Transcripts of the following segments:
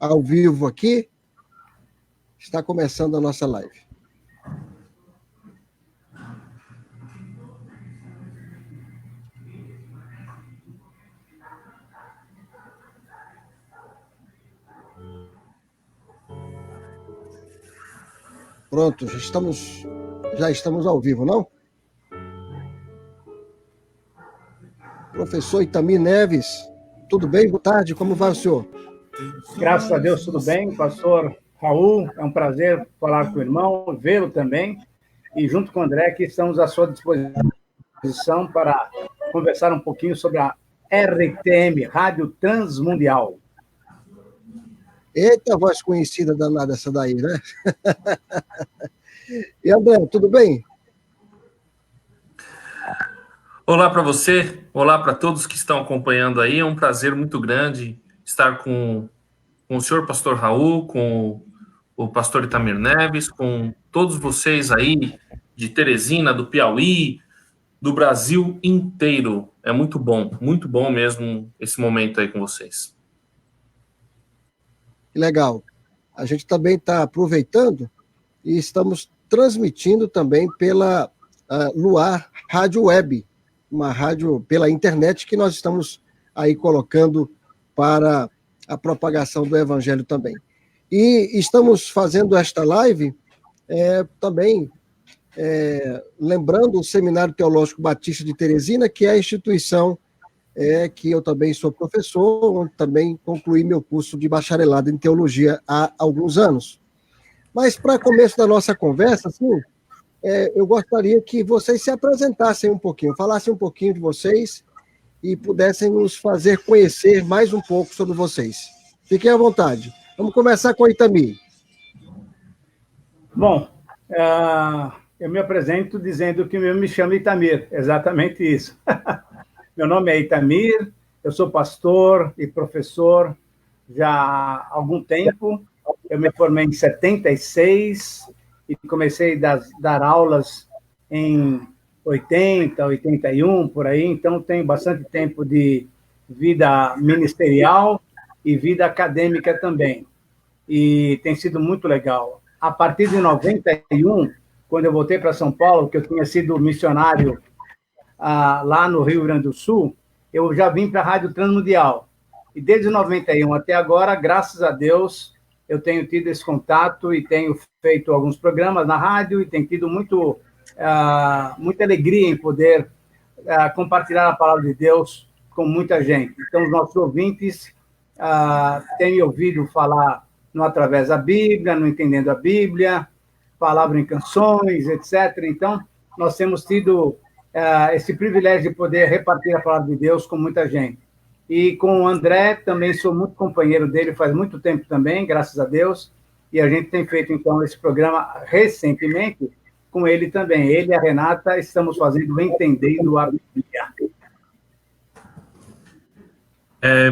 ao vivo aqui. Está começando a nossa live. Pronto, já estamos ao vivo, não? Professor Itamir Neves, tudo bem? Boa tarde, como vai o senhor? Graças a Deus, tudo bem. Pastor Raul, é um prazer falar com o irmão, vê-lo também. E junto com o André, que estamos à sua disposição para conversar um pouquinho sobre a RTM, Rádio Transmundial. Eita, voz conhecida danada essa daí, né? E André, tudo bem? Olá para você, olá para todos que estão acompanhando aí. É um prazer muito grande estar com o senhor pastor Raul, com o pastor Itamir Neves, com todos vocês aí de Teresina, do Piauí, do Brasil inteiro. É muito bom mesmo esse momento aí com vocês. Legal. A gente também está aproveitando e estamos transmitindo também pela Luar Rádio Web, uma rádio pela internet que nós estamos aí colocando para a propagação do Evangelho também. E estamos fazendo esta live também lembrando o Seminário Teológico Batista de Teresina, que é a instituição que eu também sou professor, onde também concluí meu curso de bacharelado em teologia há alguns anos. Mas para começo da nossa conversa, assim, eu gostaria que vocês se apresentassem um pouquinho, falassem um pouquinho de vocês e pudessem nos fazer conhecer mais um pouco sobre vocês. Fiquem à vontade. Vamos começar com o Itamir. Bom, eu me apresento dizendo que eu me chamo Itamir, exatamente isso. Meu nome é Itamir, eu sou pastor e professor já há algum tempo. Eu me formei em 76 e comecei a dar aulas em 80, 81, por aí. Então, tenho bastante tempo de vida ministerial e vida acadêmica também. E tem sido muito legal. A partir de 91, quando eu voltei para São Paulo, que eu tinha sido missionário lá no Rio Grande do Sul, eu já vim para a Rádio Transmundial. E desde 91 até agora, graças a Deus, eu tenho tido esse contato e tenho feito alguns programas na rádio e tenho tido muita alegria em poder compartilhar a palavra de Deus com muita gente. Então, os nossos ouvintes têm ouvido falar no Através da Bíblia, no Entendendo a Bíblia, palavra em canções, etc. Então, nós temos tido esse privilégio de poder repartir a palavra de Deus com muita gente. E com o André, também sou muito companheiro dele, faz muito tempo também, graças a Deus, e a gente tem feito, então, esse programa recentemente com ele também. Ele e a Renata estamos fazendo Entendendo a Bíblia.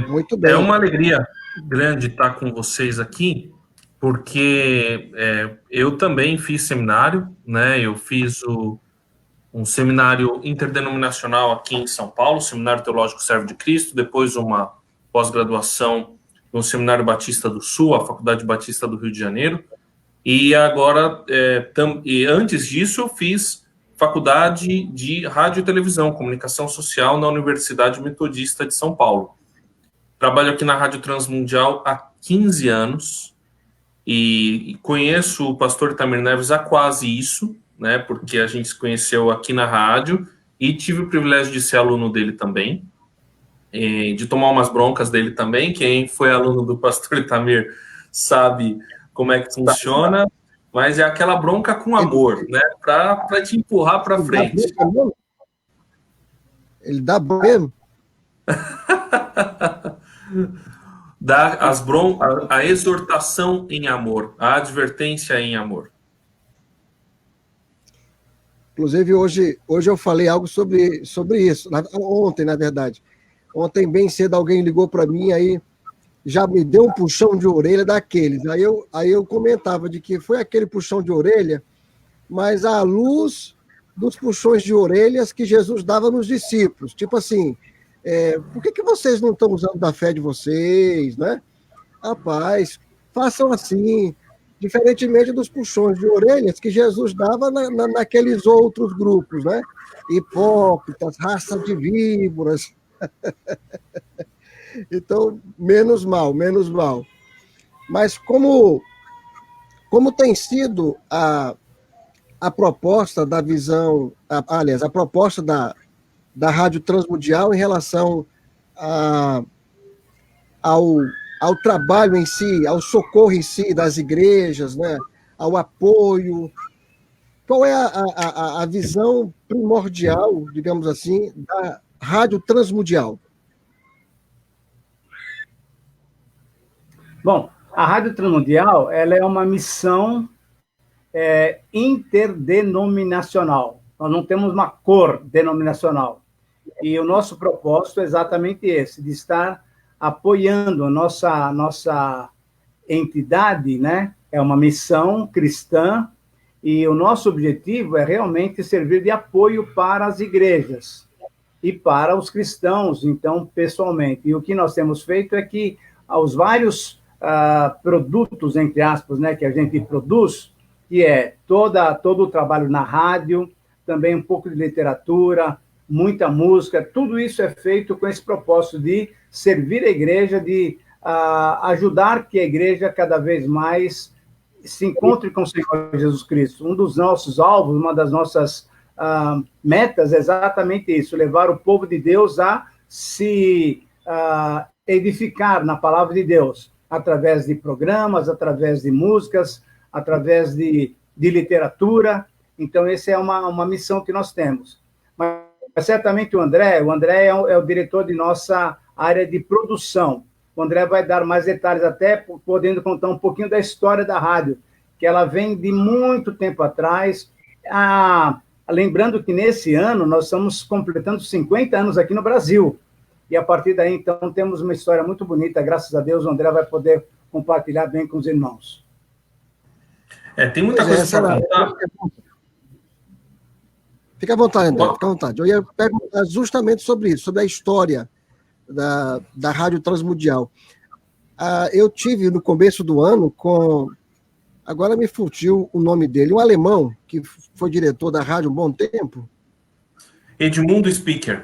Muito bem. É uma alegria grande estar com vocês aqui, porque eu também fiz seminário, né? Eu fiz um seminário interdenominacional aqui em São Paulo, Seminário Teológico Servo de Cristo, depois uma pós-graduação no Seminário Batista do Sul, a Faculdade Batista do Rio de Janeiro, e agora, e antes disso, eu fiz faculdade de rádio e televisão, comunicação social na Universidade Metodista de São Paulo. Trabalho aqui na Rádio Transmundial há 15 anos, e conheço o pastor Itamir Neves há quase isso, né, porque a gente se conheceu aqui na rádio e tive o privilégio de ser aluno dele também, de tomar umas broncas dele também. Quem foi aluno do pastor Itamir sabe como é que funciona, mas é aquela bronca com amor, né, para te empurrar para frente. Ele dá mesmo? Dá a exortação em amor, a advertência em amor. Inclusive, hoje eu falei algo sobre isso, ontem, na verdade. Ontem, bem cedo, alguém ligou para mim, aí já me deu um puxão de orelha daqueles. Aí eu comentava de que foi aquele puxão de orelha, mas à luz dos puxões de orelhas que Jesus dava nos discípulos. Tipo assim, por que vocês não estão usando da fé de vocês, né? Rapaz, façam assim, diferentemente dos puxões de orelhas que Jesus dava naqueles outros grupos, né? Hipócritas, raça de víboras. Então, menos mal, menos mal. Mas como tem sido a proposta da visão, aliás, a proposta da Rádio Transmundial em relação ao trabalho em si, ao socorro em si das igrejas, né? Ao apoio. Qual é a visão primordial, digamos assim, da Rádio Transmundial? Bom, a Rádio Transmundial ela é uma missão interdenominacional. Nós não temos uma cor denominacional. E o nosso propósito é exatamente esse, de estar apoiando a nossa entidade, né? É uma missão cristã, e o nosso objetivo é realmente servir de apoio para as igrejas e para os cristãos, então, pessoalmente. E o que nós temos feito é que aos vários produtos, entre aspas, né, que a gente produz, que é todo o trabalho na rádio, também um pouco de literatura, muita música, tudo isso é feito com esse propósito de servir a igreja, de ajudar que a igreja cada vez mais se encontre com o Senhor Jesus Cristo. Um dos nossos alvos, uma das nossas metas é exatamente isso, levar o povo de Deus a se edificar na palavra de Deus, através de programas, através de músicas, através de literatura. Então, essa é uma missão que nós temos. Mas certamente o André é o diretor de nossa área de produção. O André vai dar mais detalhes, até podendo contar um pouquinho da história da rádio, que ela vem de muito tempo atrás. Lembrando que nesse ano nós estamos completando 50 anos aqui no Brasil. E a partir daí, então, temos uma história muito bonita. Graças a Deus, o André vai poder compartilhar bem com os irmãos. Tem muita coisa para contar. Fica à vontade, André, fica à vontade. Eu ia perguntar justamente sobre isso, sobre a história da Rádio Transmundial. Eu tive, no começo do ano, agora me fugiu o nome dele, um alemão, que foi diretor da rádio um bom tempo. Edmundo Speaker.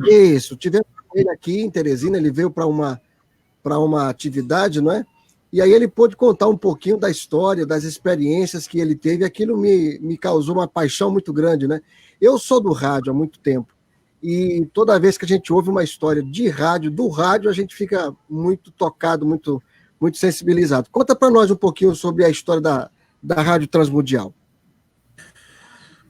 Isso, tivemos ele aqui em Teresina, ele veio para uma atividade, não é? E aí ele pôde contar um pouquinho da história, das experiências que ele teve, aquilo me causou uma paixão muito grande, né? Eu sou do rádio há muito tempo, e toda vez que a gente ouve uma história do rádio, a gente fica muito tocado, muito, muito sensibilizado. Conta para nós um pouquinho sobre a história da Rádio Transmundial.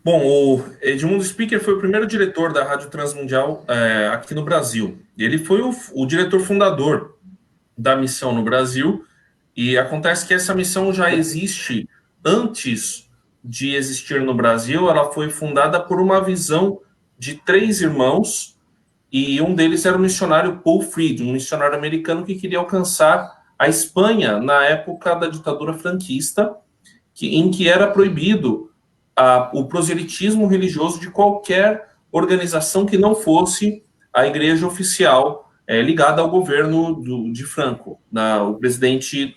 Bom, o Edmundo Speaker foi o primeiro diretor da Rádio Transmundial aqui no Brasil. Ele foi o diretor fundador da missão no Brasil, e acontece que essa missão já existe antes de existir no Brasil. Ela foi fundada por uma visão de 3 irmãos, e um deles era o missionário Paul Freed, um missionário americano que queria alcançar a Espanha na época da ditadura franquista, em que era proibido o proselitismo religioso de qualquer organização que não fosse a igreja oficial ligada ao governo de Franco, o presidente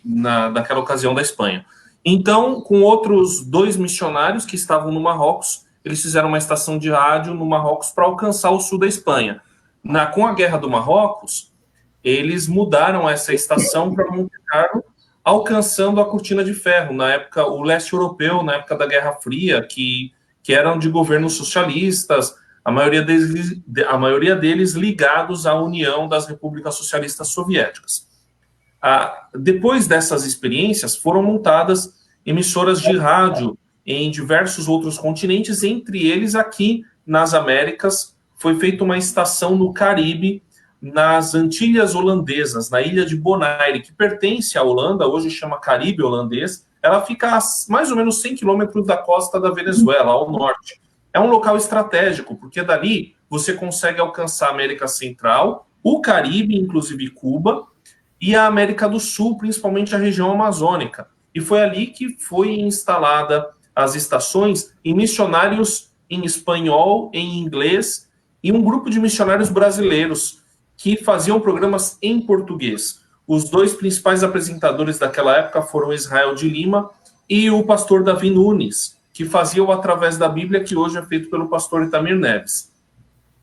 daquela ocasião da Espanha. Então, com outros 2 missionários que estavam no Marrocos, eles fizeram uma estação de rádio no Marrocos para alcançar o sul da Espanha. Com a Guerra do Marrocos, eles mudaram essa estação para Monte Carlo, alcançando a cortina de ferro, na época, o leste europeu, na época da Guerra Fria, que eram de governos socialistas, a maioria deles ligados à União das Repúblicas Socialistas Soviéticas. Depois dessas experiências, foram montadas emissoras de rádio em diversos outros continentes, entre eles aqui nas Américas. Foi feita uma estação no Caribe, nas Antilhas Holandesas, na ilha de Bonaire, que pertence à Holanda, hoje chama Caribe holandês. Ela fica a mais ou menos 100 quilômetros da costa da Venezuela, ao norte. É um local estratégico, porque dali você consegue alcançar a América Central, o Caribe, inclusive Cuba, e a América do Sul, principalmente a região amazônica. E foi ali que foi instalada as estações em missionários em espanhol, em inglês, e um grupo de missionários brasileiros que faziam programas em português. os dois principais apresentadores daquela época foram Israel de Lima e o pastor Davi Nunes, que fazia o Através da Bíblia, que hoje é feito pelo pastor Itamir Neves.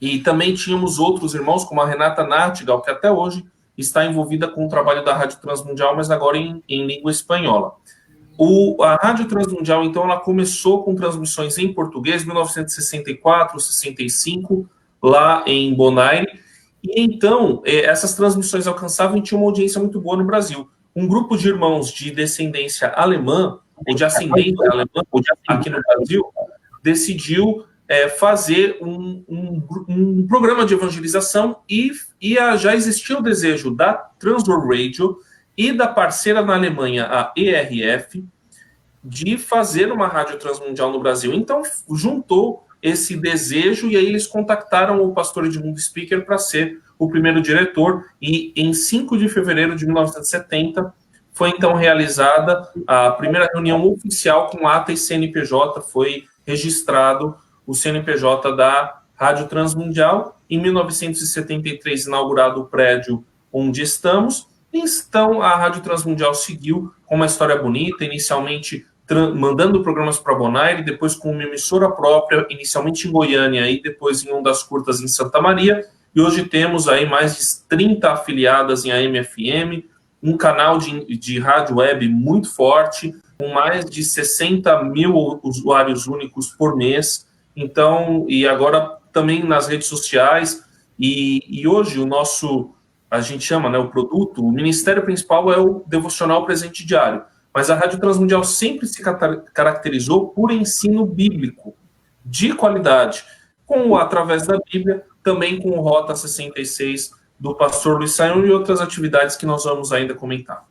E também tínhamos outros irmãos, como a Renata Nartigal, que até hoje está envolvida com o trabalho da Rádio Transmundial, mas agora em língua espanhola. A Rádio Transmundial, então, ela começou com transmissões em português, 1964, 65, lá em Bonaire, e então essas transmissões alcançavam e tinham uma audiência muito boa no Brasil. Um grupo de irmãos de descendência alemã, ou de ascendência alemã, aqui no Brasil, decidiu fazer um programa de evangelização e já existia o desejo da Transworld Radio e da parceira na Alemanha, a ERF, de fazer uma rádio transmundial no Brasil. Então, juntou esse desejo e aí eles contactaram o pastor Edmundo Speaker para ser o primeiro diretor e em 5 de fevereiro de 1970 foi então realizada a primeira reunião oficial com ata e CNPJ, foi registrado o CNPJ da Rádio Transmundial. Em 1973, inaugurado o prédio onde estamos. Então, a Rádio Transmundial seguiu com uma história bonita, inicialmente mandando programas para Bonaire, depois com uma emissora própria, inicialmente em Goiânia e depois em Ondas Curtas em Santa Maria. E hoje temos aí mais de 30 afiliadas em AM/FM, um canal de rádio web muito forte, com mais de 60 mil usuários únicos por mês. Então, e agora também nas redes sociais, e hoje o nosso, a gente chama, né, o produto, o ministério principal é o Devocional Presente Diário, mas a Rádio Transmundial sempre se caracterizou por ensino bíblico, de qualidade, com o Através da Bíblia, também com o Rota 66 do pastor Luiz Saião e outras atividades que nós vamos ainda comentar.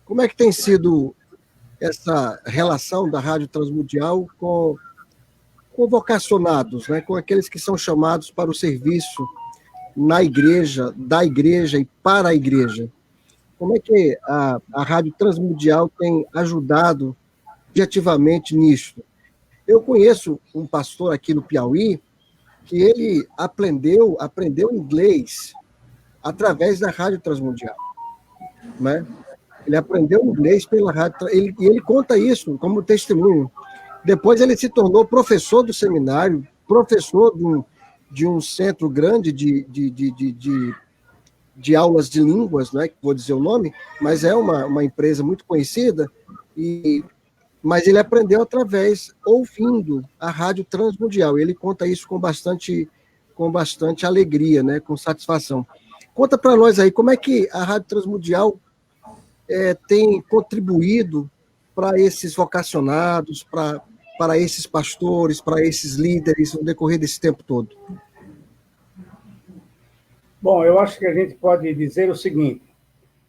Como é que tem sido essa relação da Rádio Transmundial com vocacionados, né, com aqueles que são chamados para o serviço na igreja, da igreja e para a igreja? Como é que a Rádio Transmundial tem ajudado ativamente nisso? Eu conheço um pastor aqui no Piauí que ele aprendeu inglês através da Rádio Transmundial, né? Ele aprendeu inglês pela rádio, e ele conta isso como testemunho. Depois ele se tornou professor do seminário, professor de um centro grande de aulas de línguas, né? Vou dizer o nome, mas é uma empresa muito conhecida, mas ele aprendeu ouvindo a Rádio Transmundial. Ele conta isso com bastante alegria, né? Com satisfação. Conta para nós aí, como é que a Rádio Transmundial tem contribuído para esses vocacionados, para esses pastores, para esses líderes no decorrer desse tempo todo? Bom, eu acho que a gente pode dizer o seguinte,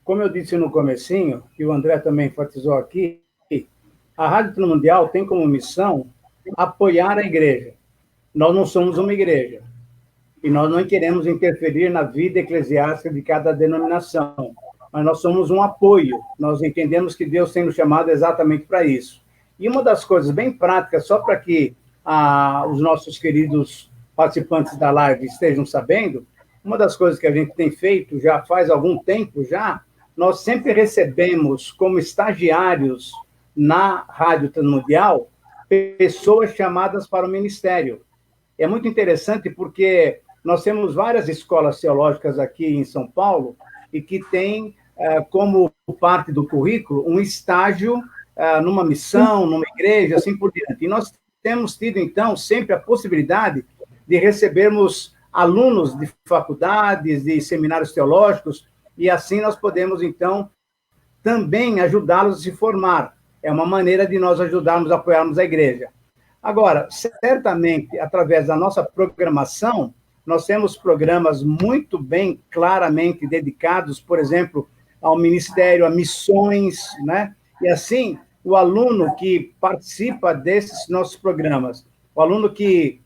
como eu disse no comecinho, que o André também enfatizou aqui, a Rádio Transmundial tem como missão apoiar a igreja. Nós não somos uma igreja, e nós não queremos interferir na vida eclesiástica de cada denominação, mas nós somos um apoio, nós entendemos que Deus tem nos chamado exatamente para isso. E uma das coisas bem práticas, só para que os nossos queridos participantes da live estejam sabendo, uma das coisas que a gente tem feito já faz algum tempo já, nós sempre recebemos como estagiários na Rádio Transmundial pessoas chamadas para o ministério. É muito interessante porque nós temos várias escolas teológicas aqui em São Paulo e que tem como parte do currículo um estágio numa missão, numa igreja, assim por diante. E nós temos tido, então, sempre a possibilidade de recebermos alunos de faculdades, de seminários teológicos, e assim nós podemos, então, também ajudá-los a se formar. É uma maneira de nós ajudarmos, apoiarmos a igreja. Agora, certamente, através da nossa programação, nós temos programas muito bem, claramente dedicados, por exemplo, ao ministério, a missões, né? E assim, o aluno que participa desses nossos programas, o aluno que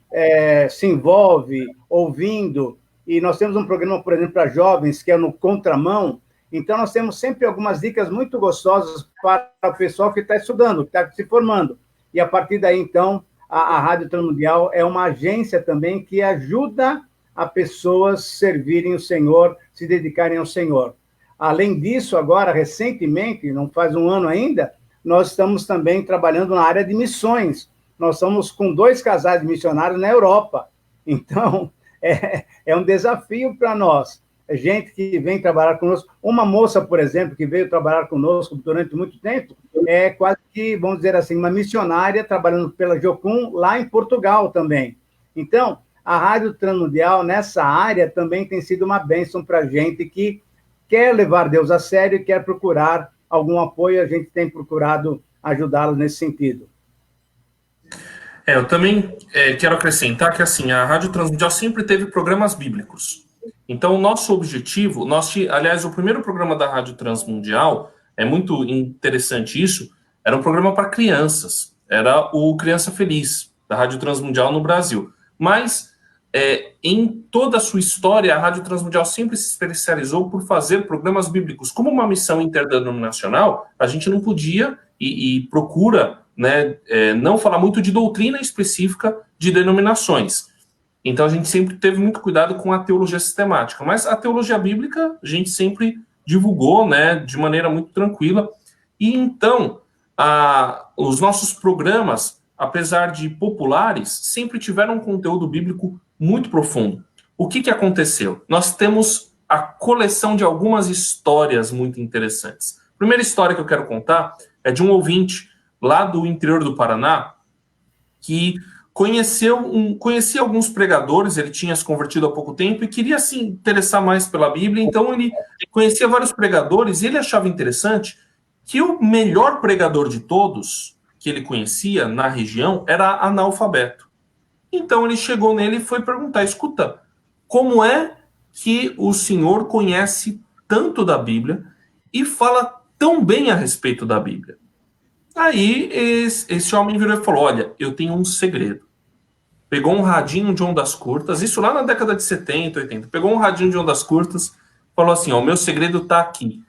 se envolve ouvindo, e nós temos um programa, por exemplo, para jovens, que é no Contramão, então nós temos sempre algumas dicas muito gostosas para o pessoal que está estudando, que está se formando. E a partir daí, então, a Rádio Transmundial é uma agência também que ajuda a pessoas servirem o Senhor, se dedicarem ao Senhor. Além disso, agora, recentemente, não faz um ano ainda, nós estamos também trabalhando na área de missões. Nós estamos com 2 casais de missionários na Europa. Então, é um desafio para nós. Gente que vem trabalhar conosco. Uma moça, por exemplo, que veio trabalhar conosco durante muito tempo, é quase que, vamos dizer assim, uma missionária trabalhando pela Jocum lá em Portugal também. Então, a Rádio Transmundial, nessa área, também tem sido uma bênção para a gente que quer levar Deus a sério e quer procurar algum apoio. A gente tem procurado ajudá-los nesse sentido. Eu também quero acrescentar que, assim, a Rádio Transmundial sempre teve programas bíblicos. Então, o nosso objetivo, aliás, o primeiro programa da Rádio Transmundial, é muito interessante isso, era um programa para crianças, era o Criança Feliz, da Rádio Transmundial no Brasil. Mas, em toda a sua história, a Rádio Transmundial sempre se especializou por fazer programas bíblicos. Como uma missão interdenominacional, a gente não podia e procura, né, não falar muito de doutrina específica de denominações. Então, a gente sempre teve muito cuidado com a teologia sistemática. Mas a teologia bíblica, a gente sempre divulgou, né, de maneira muito tranquila. E, então, os nossos programas, apesar de populares, sempre tiveram um conteúdo bíblico muito profundo. O que aconteceu? Nós temos a coleção de algumas histórias muito interessantes. A primeira história que eu quero contar é de um ouvinte lá do interior do Paraná, que conhecia alguns pregadores, ele tinha se convertido há pouco tempo e queria se interessar mais pela Bíblia, então ele conhecia vários pregadores e ele achava interessante que o melhor pregador de todos que ele conhecia na região era analfabeto. Então ele chegou nele e foi perguntar, escuta, como é que o senhor conhece tanto da Bíblia e fala tão bem a respeito da Bíblia? Aí esse homem virou e falou, olha, eu tenho um segredo. Pegou um radinho de ondas curtas, isso lá na década de 70, 80, pegou um radinho de ondas curtas, falou assim, ó, o meu segredo tá aqui.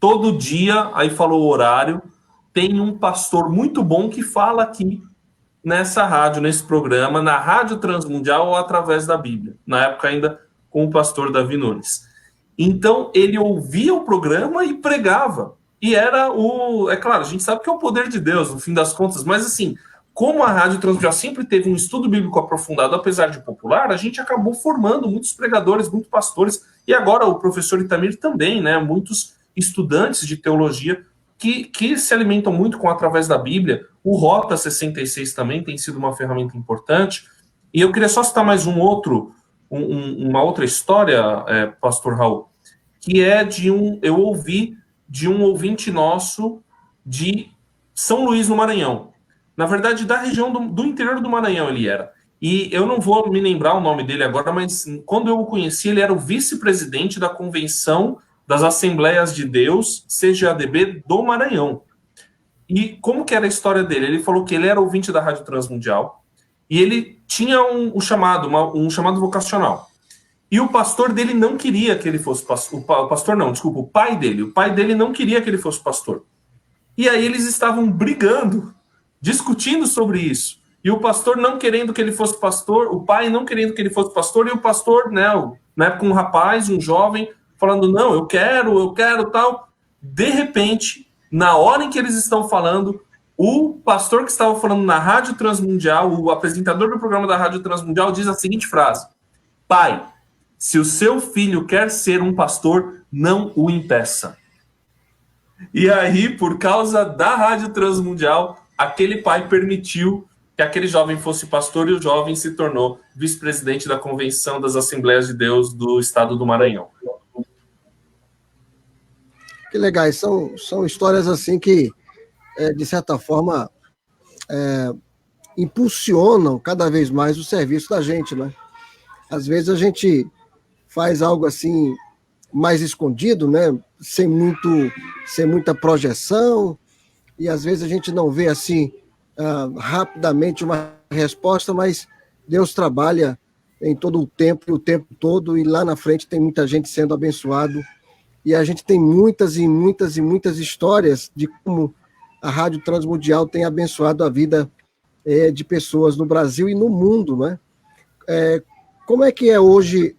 Todo dia, aí falou o horário, tem um pastor muito bom que fala aqui nessa rádio, nesse programa, na Rádio Transmundial ou através da Bíblia. Na época ainda com o pastor Davi Nunes. Então, ele ouvia o programa e pregava. E era é claro, a gente sabe que é o poder de Deus, no fim das contas, mas assim, como a Rádio Transmundial sempre teve um estudo bíblico aprofundado, apesar de popular, a gente acabou formando muitos pregadores, muitos pastores, e agora o professor Itamir também, né, muitos estudantes de teologia que se alimentam muito através da Bíblia. O Rota 66 também tem sido uma ferramenta importante. E eu queria só citar mais uma outra história, pastor Raul, que é eu ouvi de um ouvinte nosso de São Luís, no Maranhão. Na verdade, da região do interior do Maranhão ele era. E eu não vou me lembrar o nome dele agora, mas quando eu o conheci, ele era o vice-presidente da Convenção das Assembleias de Deus, CGADB, do Maranhão. E como que era a história dele? Ele falou que ele era ouvinte da Rádio Transmundial e ele tinha um chamado vocacional. E o pastor dele não queria que ele fosse pastor. O pai dele. O pai dele não queria que ele fosse pastor. E aí eles estavam brigando, discutindo sobre isso. E o pastor não querendo que ele fosse pastor, o pai não querendo que ele fosse pastor, e o pastor, né, na época um rapaz, um jovem, falando, não, eu quero, tal. De repente, na hora em que eles estão falando, o pastor que estava falando na Rádio Transmundial, o apresentador do programa da Rádio Transmundial, diz a seguinte frase: pai, se o seu filho quer ser um pastor, não o impeça. E aí, por causa da Rádio Transmundial, aquele pai permitiu que aquele jovem fosse pastor e o jovem se tornou vice-presidente da Convenção das Assembleias de Deus do Estado do Maranhão. Que legais, são histórias assim que, de certa forma, impulsionam cada vez mais o serviço da gente, né? Às vezes a gente faz algo assim mais escondido, né? Sem muita projeção, e às vezes a gente não vê assim rapidamente uma resposta, mas Deus trabalha em todo o tempo todo, e lá na frente tem muita gente sendo abençoado. E a gente tem muitas e muitas e muitas histórias de como a Rádio Transmundial tem abençoado a vida de pessoas no Brasil e no mundo, né? como é que é hoje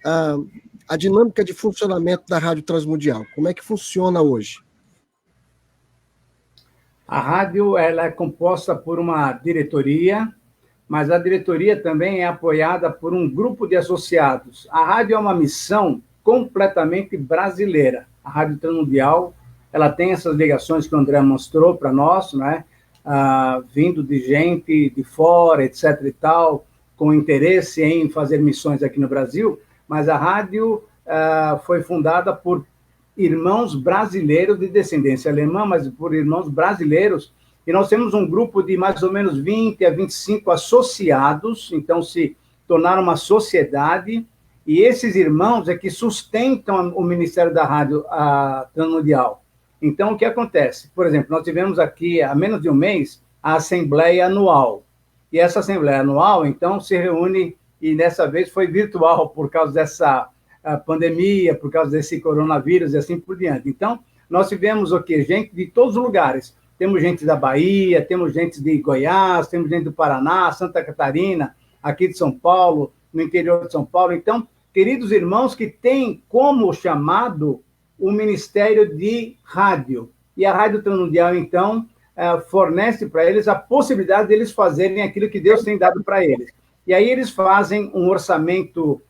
a dinâmica de funcionamento da Rádio Transmundial? Como é que funciona hoje? A rádio ela é composta por uma diretoria, mas a diretoria também é apoiada por um grupo de associados. A rádio é uma missão completamente brasileira. A Rádio Transmundial, ela tem essas ligações que o André mostrou para nós, né? Vindo de gente de fora, etc. e tal, com interesse em fazer missões aqui no Brasil, mas a rádio foi fundada por irmãos brasileiros de descendência alemã, mas por irmãos brasileiros, e nós temos um grupo de mais ou menos 20 a 25 associados, então se tornaram uma sociedade, e esses irmãos é que sustentam o Ministério da Rádio Transmundial. Então, o que acontece? Por exemplo, nós tivemos aqui, há menos de um mês, a Assembleia Anual. E essa Assembleia Anual, então, se reúne, e dessa vez foi virtual, por causa dessa pandemia, por causa desse coronavírus e assim por diante. Então, nós tivemos o quê? Gente de todos os lugares. Temos gente da Bahia, temos gente de Goiás, temos gente do Paraná, Santa Catarina, aqui de São Paulo, no interior de São Paulo. Então, queridos irmãos que têm como chamado o Ministério de Rádio. E a Rádio Transmundial, então, fornece para eles a possibilidade de eles fazerem aquilo que Deus tem dado para eles. E aí eles fazem um orçamento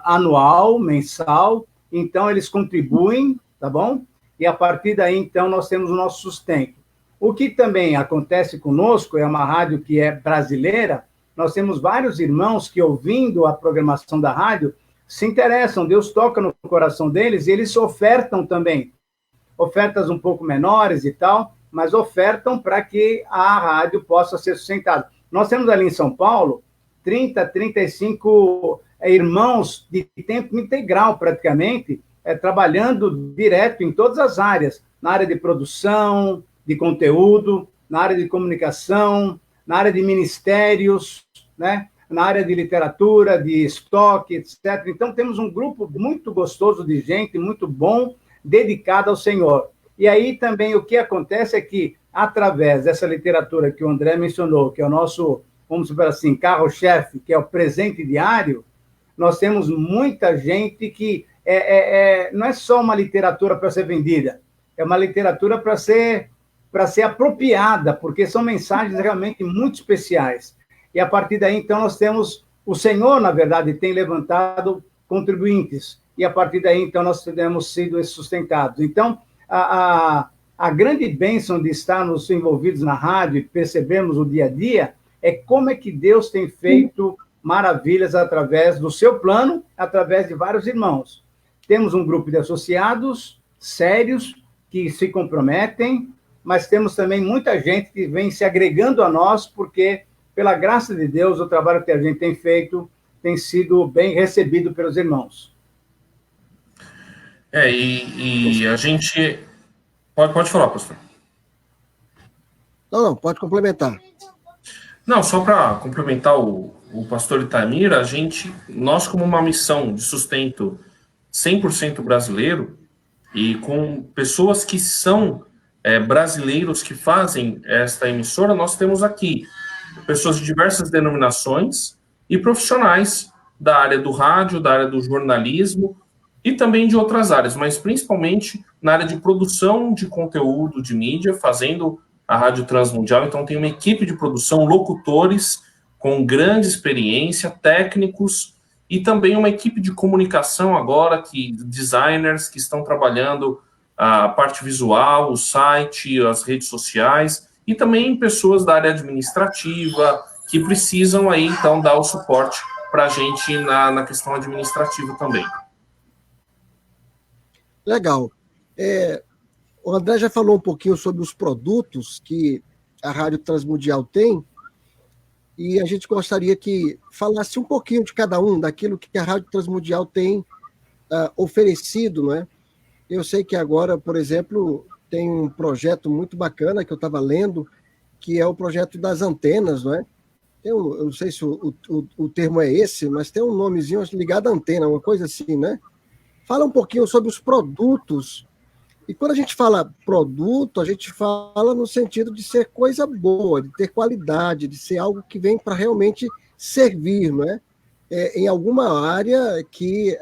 anual, mensal, então eles contribuem, tá bom? E a partir daí, então, nós temos o nosso sustento. O que também acontece conosco, é uma rádio que é brasileira, nós temos vários irmãos que, ouvindo a programação da rádio, se interessam, Deus toca no coração deles, e eles ofertam também, ofertas um pouco menores e tal, mas ofertam para que a rádio possa ser sustentada. Nós temos ali em São Paulo 30, 35 irmãos de tempo integral, praticamente, trabalhando direto em todas as áreas, na área de produção, de conteúdo, na área de comunicação, na área de ministérios, né? Na área de literatura, de estoque, etc. Então, temos um grupo muito gostoso de gente, muito bom, dedicado ao Senhor. E aí também o que acontece é que, através dessa literatura que o André mencionou, que é o nosso, vamos dizer assim, carro-chefe, que é o presente diário, nós temos muita gente que não é só uma literatura para ser vendida, é uma literatura para ser apropriada, porque são mensagens realmente muito especiais. E a partir daí, então, nós temos, o Senhor, na verdade, tem levantado contribuintes, e a partir daí, então, nós temos sido sustentados. Então, a grande bênção de estarmos envolvidos na rádio e percebermos o dia a dia é como é que Deus tem feito maravilhas através do seu plano, através de vários irmãos. Temos um grupo de associados sérios que se comprometem, mas temos também muita gente que vem se agregando a nós, porque, pela graça de Deus, o trabalho que a gente tem feito tem sido bem recebido pelos irmãos. E a gente... Pode falar, pastor. Não, pode complementar. Não, só para complementar o pastor Itamir, nós como uma missão de sustento 100% brasileiro, e com pessoas que são brasileiros que fazem esta emissora, nós temos aqui pessoas de diversas denominações e profissionais da área do rádio, da área do jornalismo e também de outras áreas, mas principalmente na área de produção de conteúdo, de mídia, fazendo a Rádio Transmundial. Então tem uma equipe de produção, locutores com grande experiência, técnicos e também uma equipe de comunicação agora, designers que estão trabalhando a parte visual, o site, as redes sociais, e também pessoas da área administrativa que precisam aí, então, dar o suporte para a gente na questão administrativa também. Legal. O André já falou um pouquinho sobre os produtos que a Rádio Transmundial tem, e a gente gostaria que falasse um pouquinho de cada um, daquilo que a Rádio Transmundial tem oferecido, não é? Eu sei que agora, por exemplo, tem um projeto muito bacana que eu estava lendo, que é o projeto das antenas, não é? Eu não sei se o termo é esse, mas tem um nomezinho ligado à antena, uma coisa assim, né? Fala um pouquinho sobre os produtos. E quando a gente fala produto, a gente fala no sentido de ser coisa boa, de ter qualidade, de ser algo que vem para realmente servir, não é? em alguma área que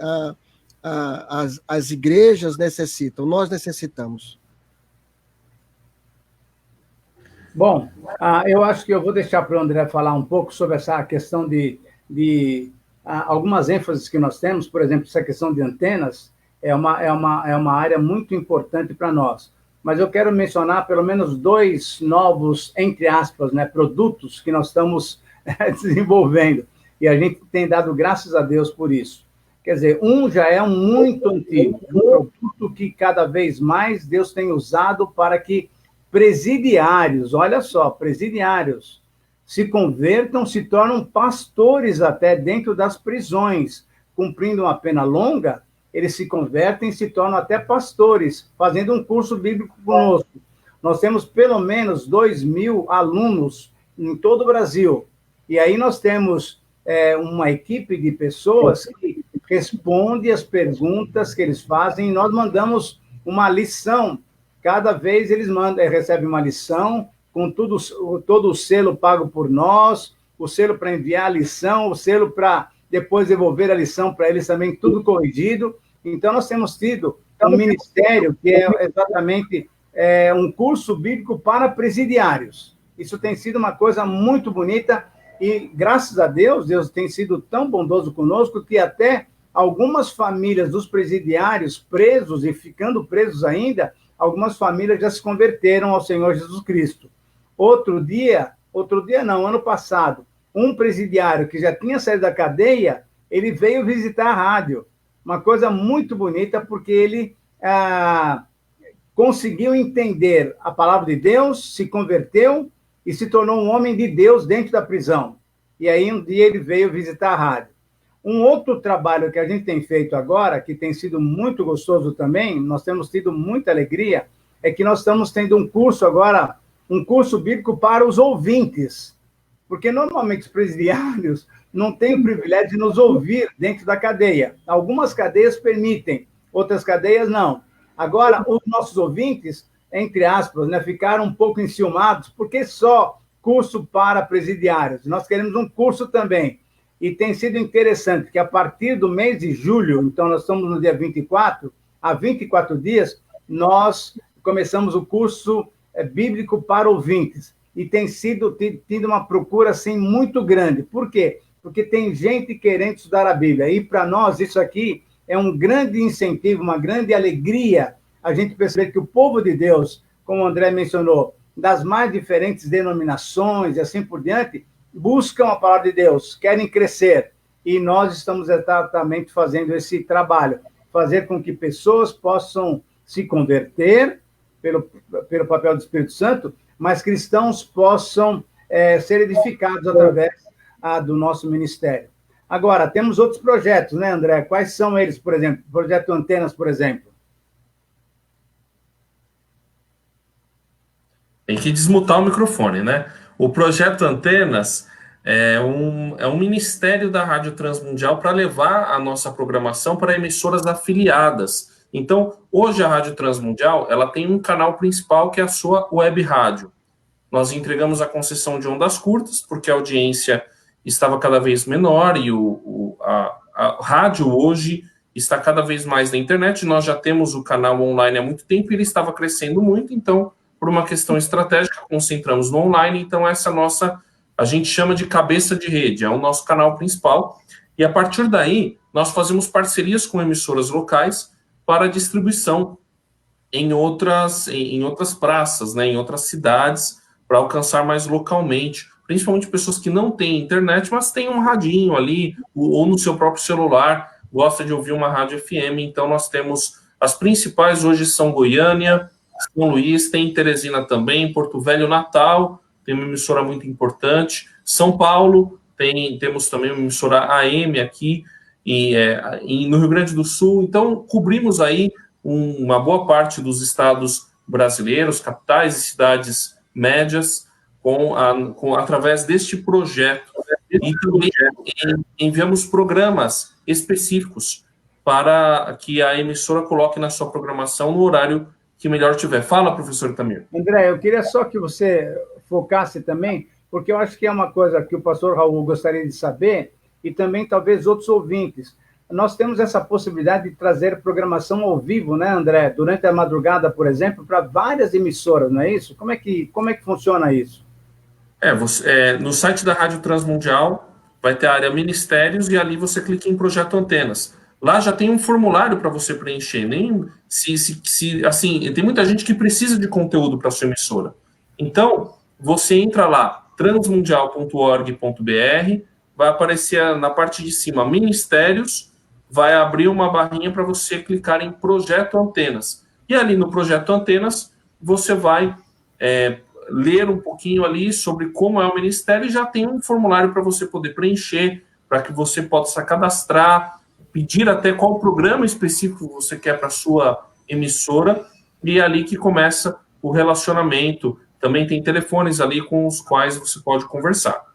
as igrejas necessitam, nós necessitamos? Bom, eu acho que eu vou deixar para o André falar um pouco sobre essa questão de algumas ênfases que nós temos, por exemplo, essa questão de antenas é uma área muito importante para nós. Mas eu quero mencionar pelo menos 2 novos, entre aspas, né, produtos que nós estamos desenvolvendo. E a gente tem dado graças a Deus por isso. Quer dizer, um já é muito antigo, um produto que cada vez mais Deus tem usado para que presidiários, olha só, presidiários, se convertam, se tornam pastores até dentro das prisões, cumprindo uma pena longa, eles se convertem e se tornam até pastores, fazendo um curso bíblico conosco. Nós temos pelo menos 2.000 alunos em todo o Brasil, e aí nós temos uma equipe de pessoas que responde as perguntas que eles fazem, e nós mandamos uma lição. Cada vez eles recebem uma lição, com todo o selo pago por nós, o selo para enviar a lição, o selo para depois devolver a lição para eles também, tudo corrigido. Então, nós temos tido um ministério que é exatamente um curso bíblico para presidiários. Isso tem sido uma coisa muito bonita e, graças a Deus, Deus tem sido tão bondoso conosco que até algumas famílias dos presidiários presos e ficando presos ainda, algumas famílias já se converteram ao Senhor Jesus Cristo. Ano passado, um presidiário que já tinha saído da cadeia, ele veio visitar a rádio. Uma coisa muito bonita, porque ele conseguiu entender a palavra de Deus, se converteu e se tornou um homem de Deus dentro da prisão. E aí, um dia, ele veio visitar a rádio. Um outro trabalho que a gente tem feito agora, que tem sido muito gostoso também, nós temos tido muita alegria, é que nós estamos tendo um curso agora, um curso bíblico para os ouvintes. Porque, normalmente, os presidiários não têm o privilégio de nos ouvir dentro da cadeia. Algumas cadeias permitem, outras cadeias não. Agora, os nossos ouvintes, entre aspas, né, ficaram um pouco enciumados, porque só curso para presidiários. Nós queremos um curso também. E tem sido interessante que, a partir do mês de julho, então nós estamos no dia 24, há 24 dias, nós começamos o curso bíblico para ouvintes. E tem tido uma procura assim, muito grande. Por quê? Porque tem gente querendo estudar a Bíblia. E, para nós, isso aqui é um grande incentivo, uma grande alegria, a gente perceber que o povo de Deus, como o André mencionou, das mais diferentes denominações e assim por diante, buscam a palavra de Deus, querem crescer. E nós estamos exatamente fazendo esse trabalho, fazer com que pessoas possam se converter pelo papel do Espírito Santo, mas cristãos possam ser edificados através do nosso ministério. Agora, temos outros projetos, né, André? Quais são eles, por exemplo? Projeto Antenas, por exemplo. Tem que desmutar o microfone, né? O Projeto Antenas é um ministério da Rádio Transmundial para levar a nossa programação para emissoras afiliadas. Então, hoje a Rádio Transmundial ela tem um canal principal que é a sua web rádio. Nós entregamos a concessão de ondas curtas, porque a audiência estava cada vez menor e a rádio hoje está cada vez mais na internet. Nós já temos o canal online há muito tempo e ele estava crescendo muito, então, por uma questão estratégica, concentramos no online. Então, essa a gente chama de cabeça de rede, é o nosso canal principal. E, a partir daí, nós fazemos parcerias com emissoras locais para distribuição em outras praças, né, em outras cidades, para alcançar mais localmente, principalmente pessoas que não têm internet, mas têm um radinho ali, ou no seu próprio celular, gosta de ouvir uma rádio FM. Então, nós temos as principais hoje são Goiânia, São Luís, tem Teresina também, Porto Velho, Natal, tem uma emissora muito importante, São Paulo, temos também uma emissora AM aqui, e no Rio Grande do Sul. Então, cobrimos aí uma boa parte dos estados brasileiros, capitais e cidades médias, através deste projeto. E também enviamos programas específicos para que a emissora coloque na sua programação no horário que melhor tiver. Fala, professor Itamir. André, eu queria só que você focasse também, porque eu acho que é uma coisa que o pastor Raul gostaria de saber, e também talvez outros ouvintes. Nós temos essa possibilidade de trazer programação ao vivo, né, André? Durante a madrugada, por exemplo, para várias emissoras, não é isso? Como é que funciona isso? No site da Rádio Transmundial vai ter a área Ministérios e ali você clica em Projeto Antenas. Lá já tem um formulário para você preencher. Assim, tem muita gente que precisa de conteúdo para sua emissora. Então, você entra lá, transmundial.org.br, vai aparecer na parte de cima Ministérios, vai abrir uma barrinha para você clicar em Projeto Antenas. E ali no Projeto Antenas, você vai ler um pouquinho ali sobre como é o ministério e já tem um formulário para você poder preencher, para que você possa cadastrar, pedir até qual programa específico você quer para a sua emissora, e é ali que começa o relacionamento. Também tem telefones ali com os quais você pode conversar.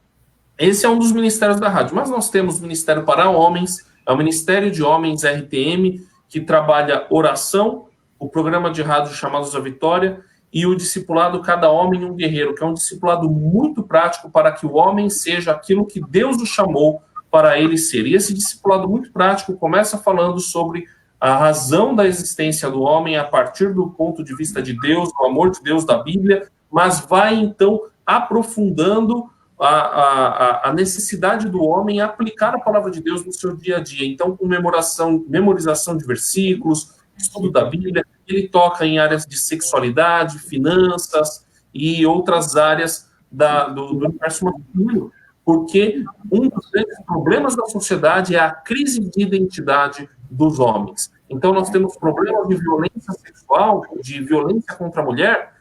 Esse é um dos ministérios da rádio, mas nós temos o Ministério para Homens, é o Ministério de Homens RTM, que trabalha oração, o programa de rádio Chamados à Vitória, e o discipulado Cada Homem um Guerreiro, que é um discipulado muito prático para que o homem seja aquilo que Deus o chamou para ele ser. E esse discipulado muito prático começa falando sobre a razão da existência do homem a partir do ponto de vista de Deus, do amor de Deus da Bíblia, mas vai, então, aprofundando a necessidade do homem aplicar a palavra de Deus no seu dia a dia. Então, com memorização de versículos, estudo da Bíblia, ele toca em áreas de sexualidade, finanças e outras áreas do universo masculino, porque um dos grandes problemas da sociedade é a crise de identidade dos homens. Então, nós temos problemas de violência sexual, de violência contra a mulher,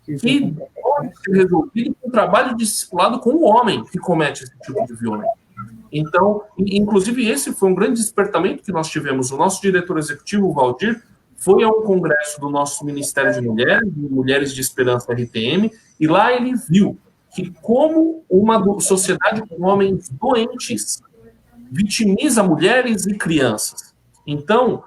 que pode ser resolvido com o trabalho discipulado com o homem que comete esse tipo de violência. Então, inclusive, esse foi um grande despertamento que nós tivemos. O nosso diretor executivo, o Valdir, foi a um congresso do nosso Ministério de Mulheres de Esperança RTM, e lá ele viu que como uma sociedade com homens doentes vitimiza mulheres e crianças. Então,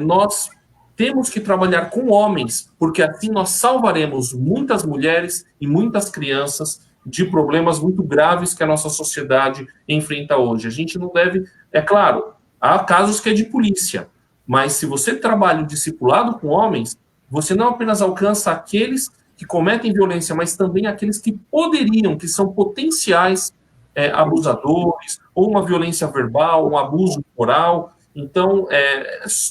nós temos que trabalhar com homens, porque assim nós salvaremos muitas mulheres e muitas crianças de problemas muito graves que a nossa sociedade enfrenta hoje. A gente não deve... É claro, há casos que é de polícia, mas se você trabalha o discipulado com homens, você não apenas alcança aqueles que cometem violência, mas também aqueles que poderiam, que são potenciais abusadores, ou uma violência verbal, um abuso moral. Então,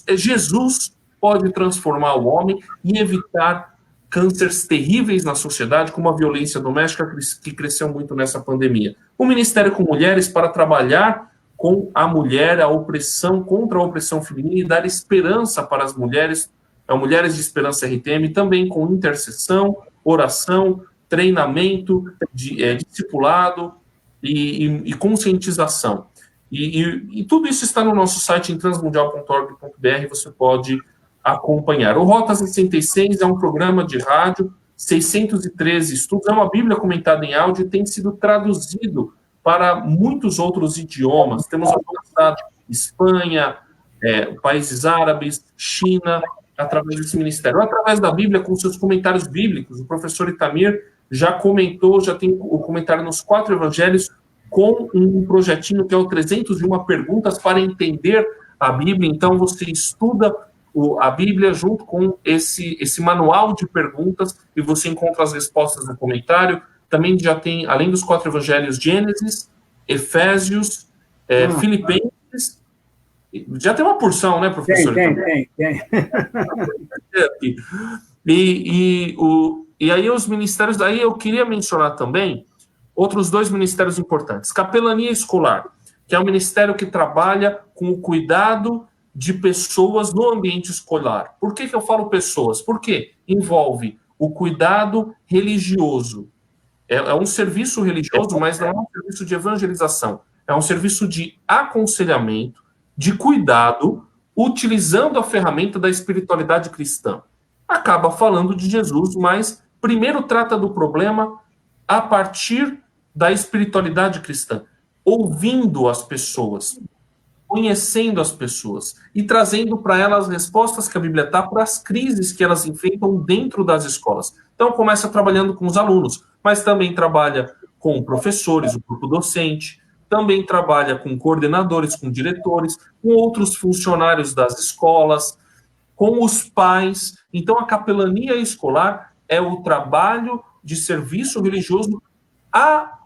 Jesus pode transformar o homem e evitar cânceres terríveis na sociedade, como a violência doméstica, que cresceu muito nessa pandemia. O Ministério com Mulheres para trabalhar com a mulher, a opressão, contra a opressão feminina e dar esperança para as mulheres, Mulheres de Esperança RTM, também com intercessão, oração, treinamento, discipulado e conscientização. E tudo isso está no nosso site em transmundial.org.br, você pode acompanhar. O Rota 66 é um programa de rádio, 613 estudos, é uma Bíblia comentada em áudio e tem sido traduzido para muitos outros idiomas. Temos alcançado Espanha, países árabes, China, através desse ministério. Através da Bíblia, com seus comentários bíblicos, o professor Itamir já comentou, já tem o comentário nos 4 evangelhos, com um projetinho que é o 301 perguntas para entender a Bíblia. Então, você estuda a Bíblia junto com esse manual de perguntas e você encontra as respostas no comentário. Também já tem, além dos 4 evangelhos, Gênesis, Efésios, Filipenses. Já tem uma porção, né, professor? Tem. E aí os ministérios, aí eu queria mencionar também outros 2 ministérios importantes. Capelania Escolar, que é um ministério que trabalha com o cuidado de pessoas no ambiente escolar. Por que eu falo pessoas? Porque envolve o cuidado religioso. É um serviço religioso, mas não é um serviço de evangelização. É um serviço de aconselhamento, de cuidado, utilizando a ferramenta da espiritualidade cristã. Acaba falando de Jesus, mas primeiro trata do problema a partir da espiritualidade cristã, ouvindo as pessoas, conhecendo as pessoas e trazendo para elas respostas que a Bíblia dá para as crises que elas enfrentam dentro das escolas. Então, começa trabalhando com os alunos, mas também trabalha com professores, o grupo docente, também trabalha com coordenadores, com diretores, com outros funcionários das escolas, com os pais. Então, a capelania escolar é o trabalho de serviço religioso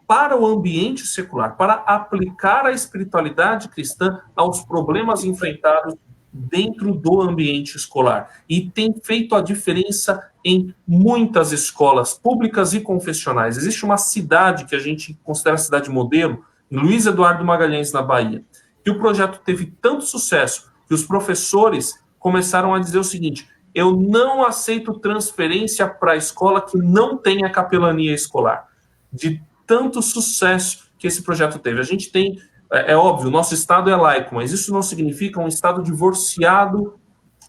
para o ambiente secular, para aplicar a espiritualidade cristã aos problemas enfrentados dentro do ambiente escolar. E tem feito a diferença em muitas escolas públicas e confessionais. Existe uma cidade que a gente considera cidade modelo, em Luiz Eduardo Magalhães, na Bahia, que o projeto teve tanto sucesso que os professores começaram a dizer o seguinte: eu não aceito transferência para a escola que não tenha capelania escolar. De tanto sucesso que esse projeto teve. A gente tem, é óbvio, o nosso Estado é laico, mas isso não significa um Estado divorciado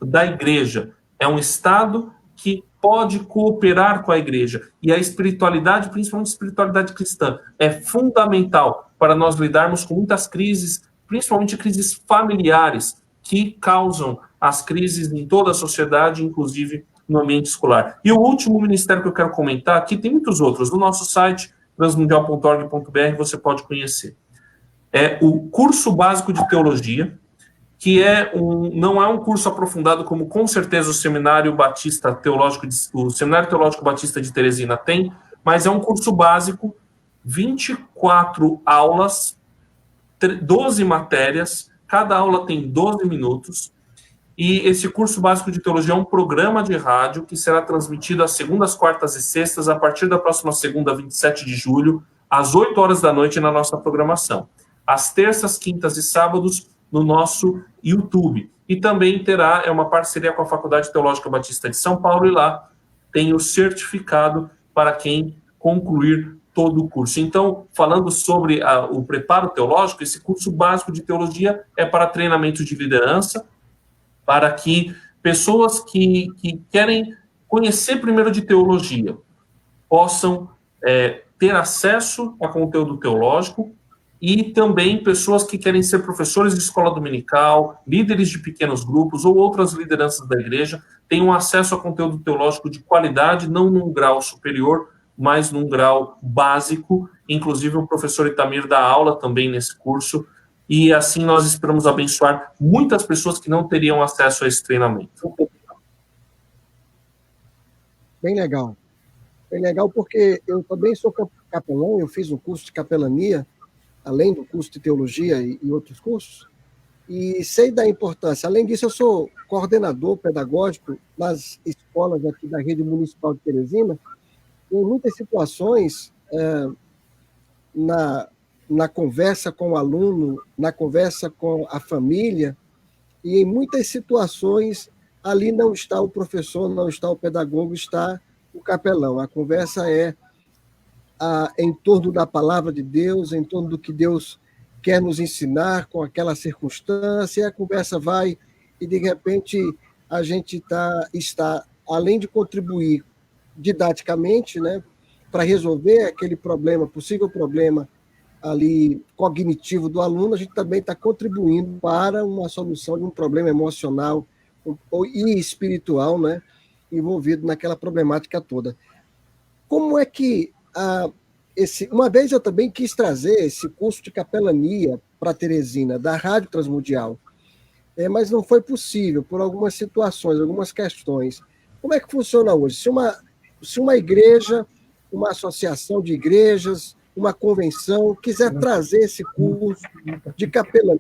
da Igreja. É um Estado que pode cooperar com a Igreja. E a espiritualidade, principalmente a espiritualidade cristã, é fundamental para nós lidarmos com muitas crises, principalmente crises familiares, que causam as crises em toda a sociedade, inclusive no ambiente escolar. E o último ministério que eu quero comentar, aqui tem muitos outros, no nosso site, transmundial.org.br, você pode conhecer. É o curso básico de teologia, que não é um curso aprofundado como com certeza o Seminário Teológico Batista de Teresina tem, mas é um curso básico, 24 aulas, 12 matérias, cada aula tem 12 minutos, e esse curso básico de teologia é um programa de rádio que será transmitido às segundas, quartas e sextas, a partir da próxima segunda, 27 de julho, às 8 horas da noite na nossa programação. Às terças, quintas e sábados, no nosso YouTube. E também é uma parceria com a Faculdade Teológica Batista de São Paulo, e lá tem o certificado para quem concluir todo o curso. Então, falando sobre o preparo teológico, esse curso básico de teologia é para treinamento de liderança, para que pessoas que querem conhecer primeiro de teologia possam ter acesso a conteúdo teológico, e também pessoas que querem ser professores de escola dominical, líderes de pequenos grupos ou outras lideranças da igreja, tenham acesso a conteúdo teológico de qualidade, não num grau superior, mas num grau básico. Inclusive o professor Itamir dá aula também nesse curso, e assim nós esperamos abençoar muitas pessoas que não teriam acesso a esse treinamento. Bem legal. Bem legal, porque eu também sou capelão, eu fiz um curso de capelania, além do curso de teologia e outros cursos, e sei da importância. Além disso, eu sou coordenador pedagógico nas escolas aqui da rede municipal de Teresina, e em muitas situações, na conversa com o aluno, na conversa com a família, e em muitas situações, ali não está o professor, não está o pedagogo, está o capelão. A conversa é em torno da palavra de Deus, em torno do que Deus quer nos ensinar com aquela circunstância, e a conversa vai, e de repente a gente está além de contribuir didaticamente, né, para resolver aquele problema, possível problema ali cognitivo do aluno, a gente também está contribuindo para uma solução de um problema emocional e espiritual, né, envolvido naquela problemática toda. Como é que uma vez eu também quis trazer esse curso de capelania para Teresina, da Rádio Transmundial, mas não foi possível por algumas situações, algumas questões. Como é que funciona hoje? Se uma igreja, uma associação de igrejas, uma convenção quiser trazer esse curso de capelania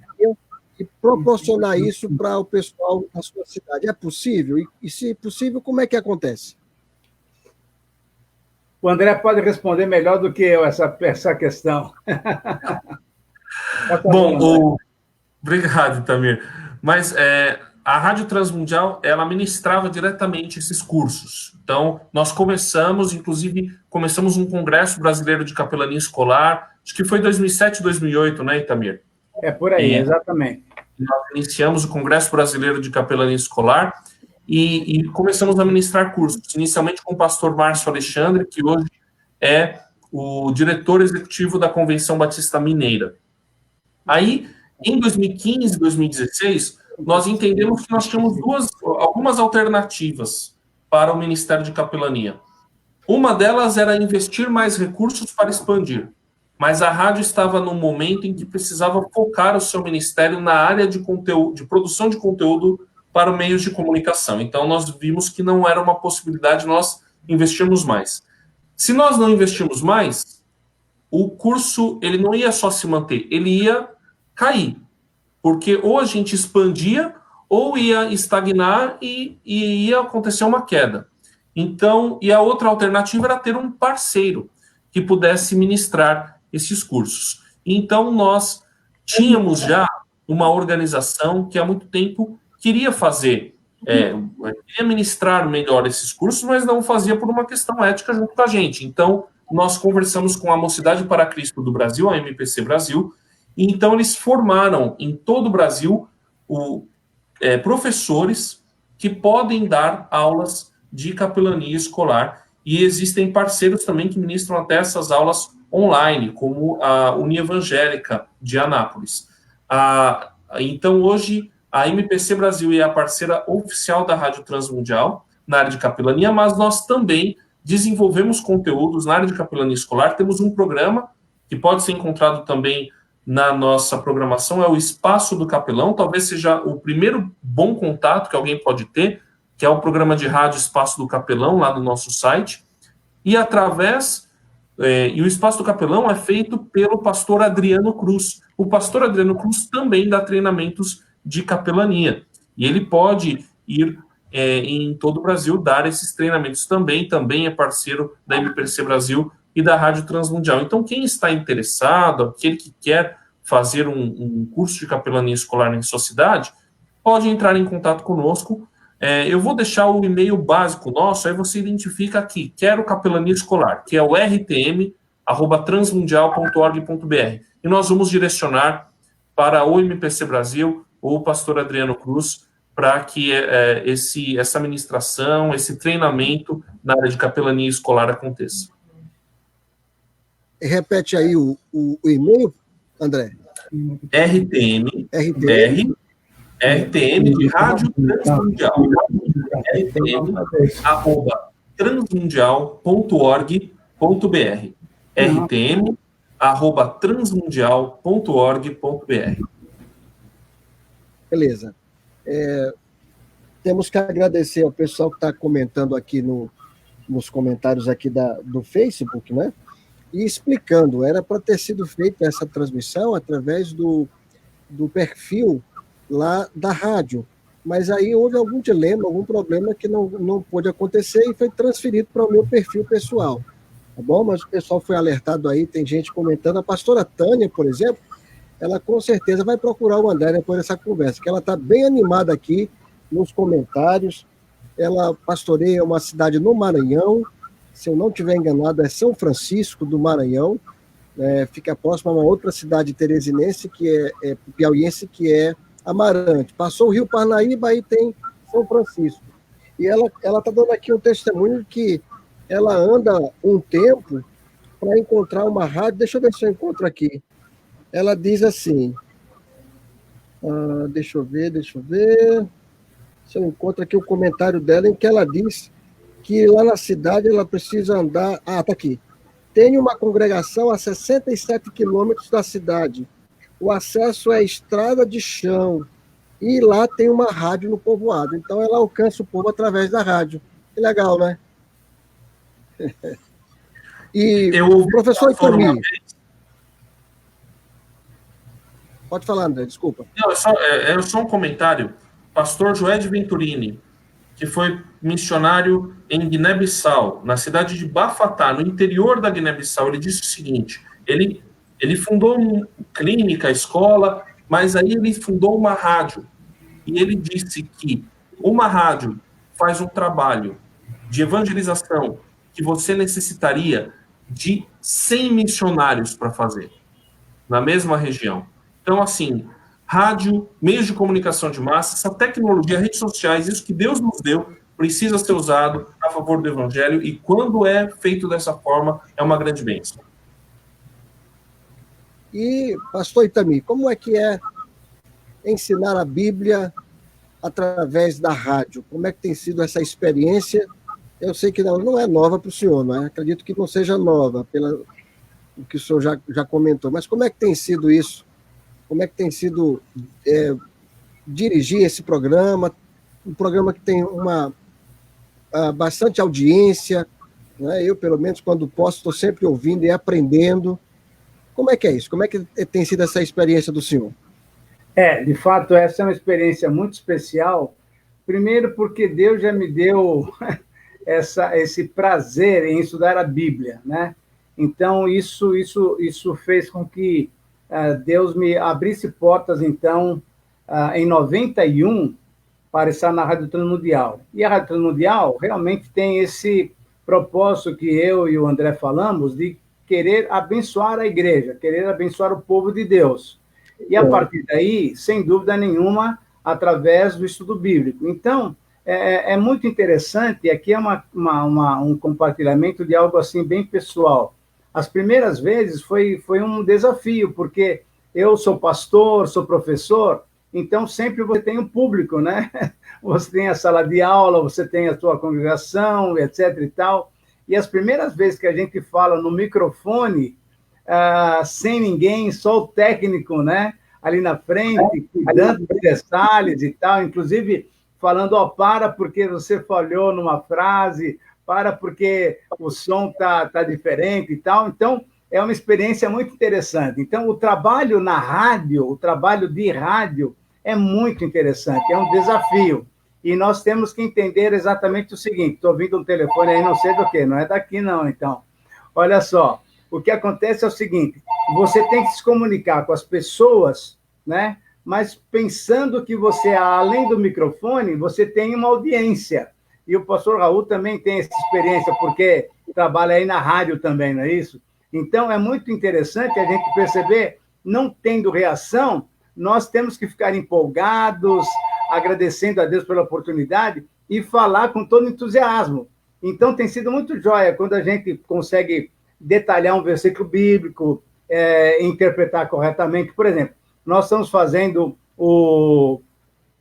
e proporcionar isso para o pessoal da sua cidade, é possível? E se possível, como é que acontece? O André pode responder melhor do que eu essa questão. Bom, obrigado, Itamir. Mas a Rádio Transmundial, ela ministrava diretamente esses cursos. Então, nós começamos um Congresso Brasileiro de Capelania Escolar, acho que foi 2007, 2008, né, Itamir? É por aí, exatamente. Nós iniciamos o Congresso Brasileiro de Capelania Escolar, e começamos a ministrar cursos, inicialmente com o pastor Márcio Alexandre, que hoje é o diretor executivo da Convenção Batista Mineira. Aí, em 2015, 2016, nós entendemos que nós tínhamos algumas alternativas para o Ministério de Capelania. Uma delas era investir mais recursos para expandir. mas a rádio estava num momento em que precisava focar o seu ministério na área de conteúdo, de produção de conteúdo para os meios de comunicação. Então, nós vimos que não era uma possibilidade nós investirmos mais. Se nós não investirmos mais, o curso ele não ia só se manter, ele ia cair. Porque ou a gente expandia, ou ia estagnar e ia acontecer uma queda. Então, e a outra alternativa era ter um parceiro que pudesse ministrar esses cursos. Então, nós tínhamos já uma organização que há muito tempo queria fazer, queria ministrar melhor esses cursos, mas não fazia por uma questão ética junto com a gente. Então, nós conversamos com a Mocidade para Cristo do Brasil, a MPC Brasil, e então eles formaram em todo o Brasil professores que podem dar aulas de capelania escolar, e existem parceiros também que ministram até essas aulas online, como a Unievangélica de Anápolis. Então, hoje, a MPC Brasil é a parceira oficial da Rádio Transmundial na área de capelania, mas nós também desenvolvemos conteúdos na área de capelania escolar. Temos um programa que pode ser encontrado também na nossa programação, é o Espaço do Capelão, talvez seja o primeiro bom contato que alguém pode ter, que é o programa de rádio Espaço do Capelão, lá no nosso site, e e o Espaço do Capelão é feito pelo pastor Adriano Cruz. O pastor Adriano Cruz também dá treinamentos de capelania, e ele pode ir em todo o Brasil dar esses treinamentos também é parceiro da MPC Brasil e da Rádio Transmundial. Então, quem está interessado, aquele que quer fazer um curso de capelania escolar em sua cidade, pode entrar em contato conosco. Eu vou deixar o e-mail básico nosso, aí você identifica aqui, quero capelania escolar, que é o rtm@transmundial.org.br. E nós vamos direcionar para o MPC Brasil ou o pastor Adriano Cruz, para que essa ministração, esse treinamento na área de capelania escolar aconteça. Repete aí o e-mail, André. RTM de Rádio Transmundial. rtm@transmundial.org.br. rtm@transmundial.org.br. Beleza. Temos que agradecer ao pessoal que está comentando aqui nos comentários aqui do Facebook, né? E explicando, era para ter sido feita essa transmissão através do perfil lá da rádio, mas aí houve algum dilema, algum problema que não pôde acontecer e foi transferido para o meu perfil pessoal, tá bom? Mas o pessoal foi alertado aí, tem gente comentando, a pastora Tânia, por exemplo, ela com certeza vai procurar o André depois dessa conversa, que ela está bem animada aqui nos comentários, ela pastoreia uma cidade no Maranhão, se eu não estiver enganado, é São Francisco do Maranhão, fica próximo a uma outra cidade teresinense, que é piauiense, que é Amarante. Passou o Rio Parnaíba, aí tem São Francisco. E ela está dando aqui um testemunho que ela anda um tempo para encontrar uma rádio, deixa eu ver se eu encontro aqui. Ela diz assim, deixa eu ver, se eu encontro aqui o comentário dela, em que ela diz que lá na cidade ela precisa andar... tá aqui. Tem uma congregação a 67 quilômetros da cidade. O acesso é estrada de chão. E lá tem uma rádio no povoado. Então ela alcança o povo através da rádio. Que legal, né? E o professor Itamir... Pode falar, André, desculpa. Não, é só um comentário. Pastor Joé de Venturini, que foi missionário em Guiné-Bissau, na cidade de Bafatá, no interior da Guiné-Bissau, ele disse o seguinte, ele fundou uma clínica, escola, mas aí ele fundou uma rádio, e ele disse que uma rádio faz um trabalho de evangelização que você necessitaria de 100 missionários para fazer, na mesma região. Então, assim, rádio, meios de comunicação de massa, essa tecnologia, redes sociais, isso que Deus nos deu, precisa ser usado a favor do evangelho, e quando é feito dessa forma, é uma grande bênção. E, pastor Itamir, como é que é ensinar a Bíblia através da rádio? Como é que tem sido essa experiência? Eu sei que não é nova para o senhor, não é? Acredito que não seja nova, o que o senhor já comentou, mas como é que tem sido isso? Como é que tem sido dirigir esse programa, um programa que tem bastante audiência, né? Eu, pelo menos, quando posso, estou sempre ouvindo e aprendendo. Como é que é isso? Como é que tem sido essa experiência do senhor? De fato, essa é uma experiência muito especial. Primeiro, porque Deus já me deu esse prazer em estudar a Bíblia, né? Então, isso fez com que Deus me abrisse portas, então, em 91, para estar na Rádio Transmundial. E a Rádio Transmundial realmente tem esse propósito que eu e o André falamos de querer abençoar a igreja, querer abençoar o povo de Deus. E a partir daí, sem dúvida nenhuma, através do estudo bíblico. Então, é muito interessante, aqui é um compartilhamento de algo assim bem pessoal. As primeiras vezes foi um desafio, porque eu sou pastor, sou professor, então sempre você tem um público, né? Você tem a sala de aula, você tem a sua congregação, etc. e tal. E as primeiras vezes que a gente fala no microfone, sem ninguém, só o técnico, né? Ali na frente, cuidando dos detalhes e tal, inclusive falando, para porque você falhou numa frase, para porque o som tá diferente e tal. Então, é uma experiência muito interessante. Então, o trabalho na rádio, o trabalho de rádio é muito interessante, é um desafio. E nós temos que entender exatamente o seguinte, estou ouvindo um telefone aí, não sei do que, não é daqui não, então. Olha só, o que acontece é o seguinte, você tem que se comunicar com as pessoas, né? Mas pensando que você, além do microfone, você tem uma audiência. E o pastor Raul também tem essa experiência, porque trabalha aí na rádio também, não é isso? Então, é muito interessante a gente perceber, não tendo reação, nós temos que ficar empolgados, agradecendo a Deus pela oportunidade e falar com todo entusiasmo. Então, tem sido muito joia quando a gente consegue detalhar um versículo bíblico, interpretar corretamente. Por exemplo, nós estamos fazendo o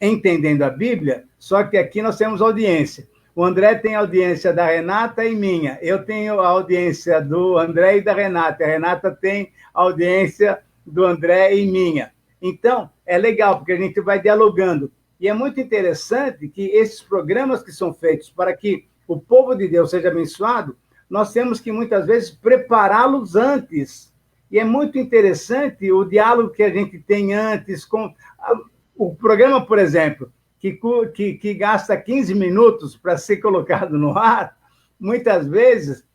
Entendendo a Bíblia, só que aqui nós temos audiência. O André tem a audiência da Renata e minha. Eu tenho a audiência do André e da Renata. A Renata tem a audiência do André e minha. Então, é legal, porque a gente vai dialogando. E é muito interessante que esses programas que são feitos para que o povo de Deus seja abençoado, nós temos que, muitas vezes, prepará-los antes. E é muito interessante o diálogo que a gente tem antes com... O programa, por exemplo, que gasta 15 minutos para ser colocado no ar, muitas vezes,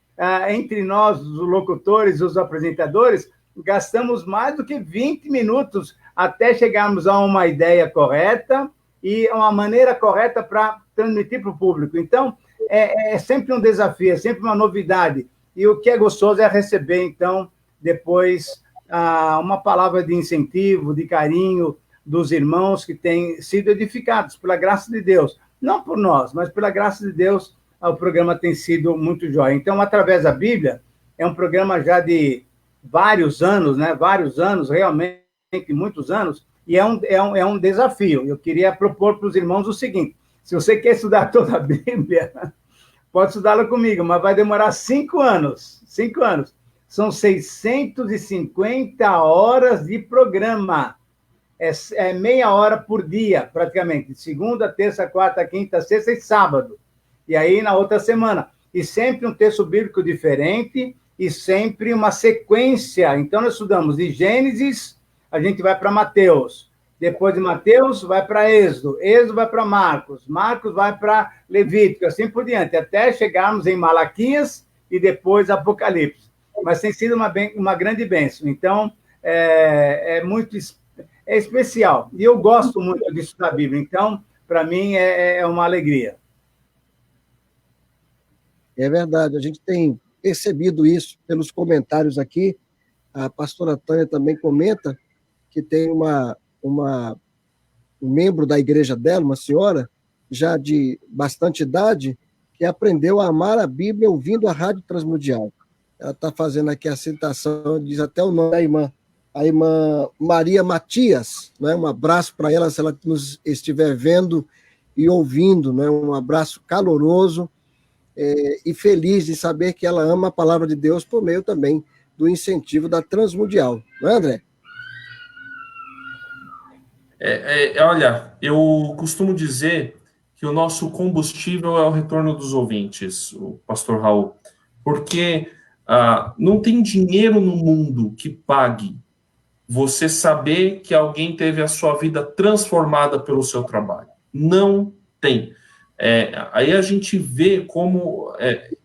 entre nós, os locutores, os apresentadores, gastamos mais do que 20 minutos até chegarmos a uma ideia correta e uma maneira correta para transmitir para o público. Então, é sempre um desafio, é sempre uma novidade. E o que é gostoso é receber, então, depois, uma palavra de incentivo, de carinho dos irmãos que têm sido edificados pela graça de Deus. Não por nós, mas pela graça de Deus, o programa tem sido muito jóia. Então, através da Bíblia, é um programa já de vários anos, né? Vários anos, realmente, muitos anos, e é um desafio. Eu queria propor para os irmãos o seguinte, se você quer estudar toda a Bíblia, pode estudá-la comigo, mas vai demorar 5 anos. 5 anos. São 650 horas de programa. É meia hora por dia, praticamente. Segunda, terça, quarta, quinta, sexta e sábado. E aí, na outra semana. E sempre um texto bíblico diferente e sempre uma sequência. Então, nós estudamos de Gênesis, a gente vai para Mateus. Depois de Mateus, vai para Êxodo. Êxodo vai para Marcos. Marcos vai para Levítico, assim por diante, até chegarmos em Malaquias e depois Apocalipse. Mas tem sido uma grande bênção. Então, é especial. E eu gosto muito disso da Bíblia. Então, para mim, é uma alegria. É verdade. A gente tem percebido isso pelos comentários aqui. A pastora Tânia também comenta que tem um membro da igreja dela, uma senhora, já de bastante idade, que aprendeu a amar a Bíblia ouvindo a Rádio Transmundial. Ela está fazendo aqui a citação, diz até o nome da irmã, a irmã Maria Matias, né? Um abraço para ela, se ela nos estiver vendo e ouvindo, né? Um abraço caloroso e feliz de saber que ela ama a palavra de Deus por meio também do incentivo da Transmundial. Não é, André? Olha, eu costumo dizer que o nosso combustível é o retorno dos ouvintes, o pastor Raul, porque não tem dinheiro no mundo que pague você saber que alguém teve a sua vida transformada pelo seu trabalho. Não tem. Aí a gente vê como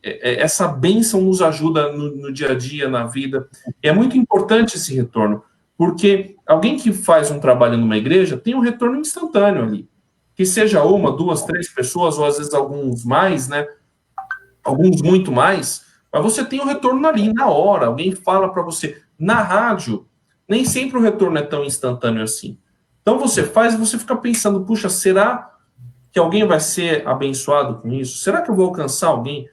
essa bênção nos ajuda no dia a dia, na vida. É muito importante esse retorno, porque alguém que faz um trabalho numa igreja tem um retorno instantâneo ali. Que seja uma, duas, três pessoas, ou às vezes alguns mais, né? Alguns muito mais, mas você tem o retorno ali, na hora. Alguém fala para você. Na rádio, nem sempre o retorno é tão instantâneo assim. Então você faz e você fica pensando, puxa, será que alguém vai ser abençoado com isso? Será que eu vou alcançar alguém?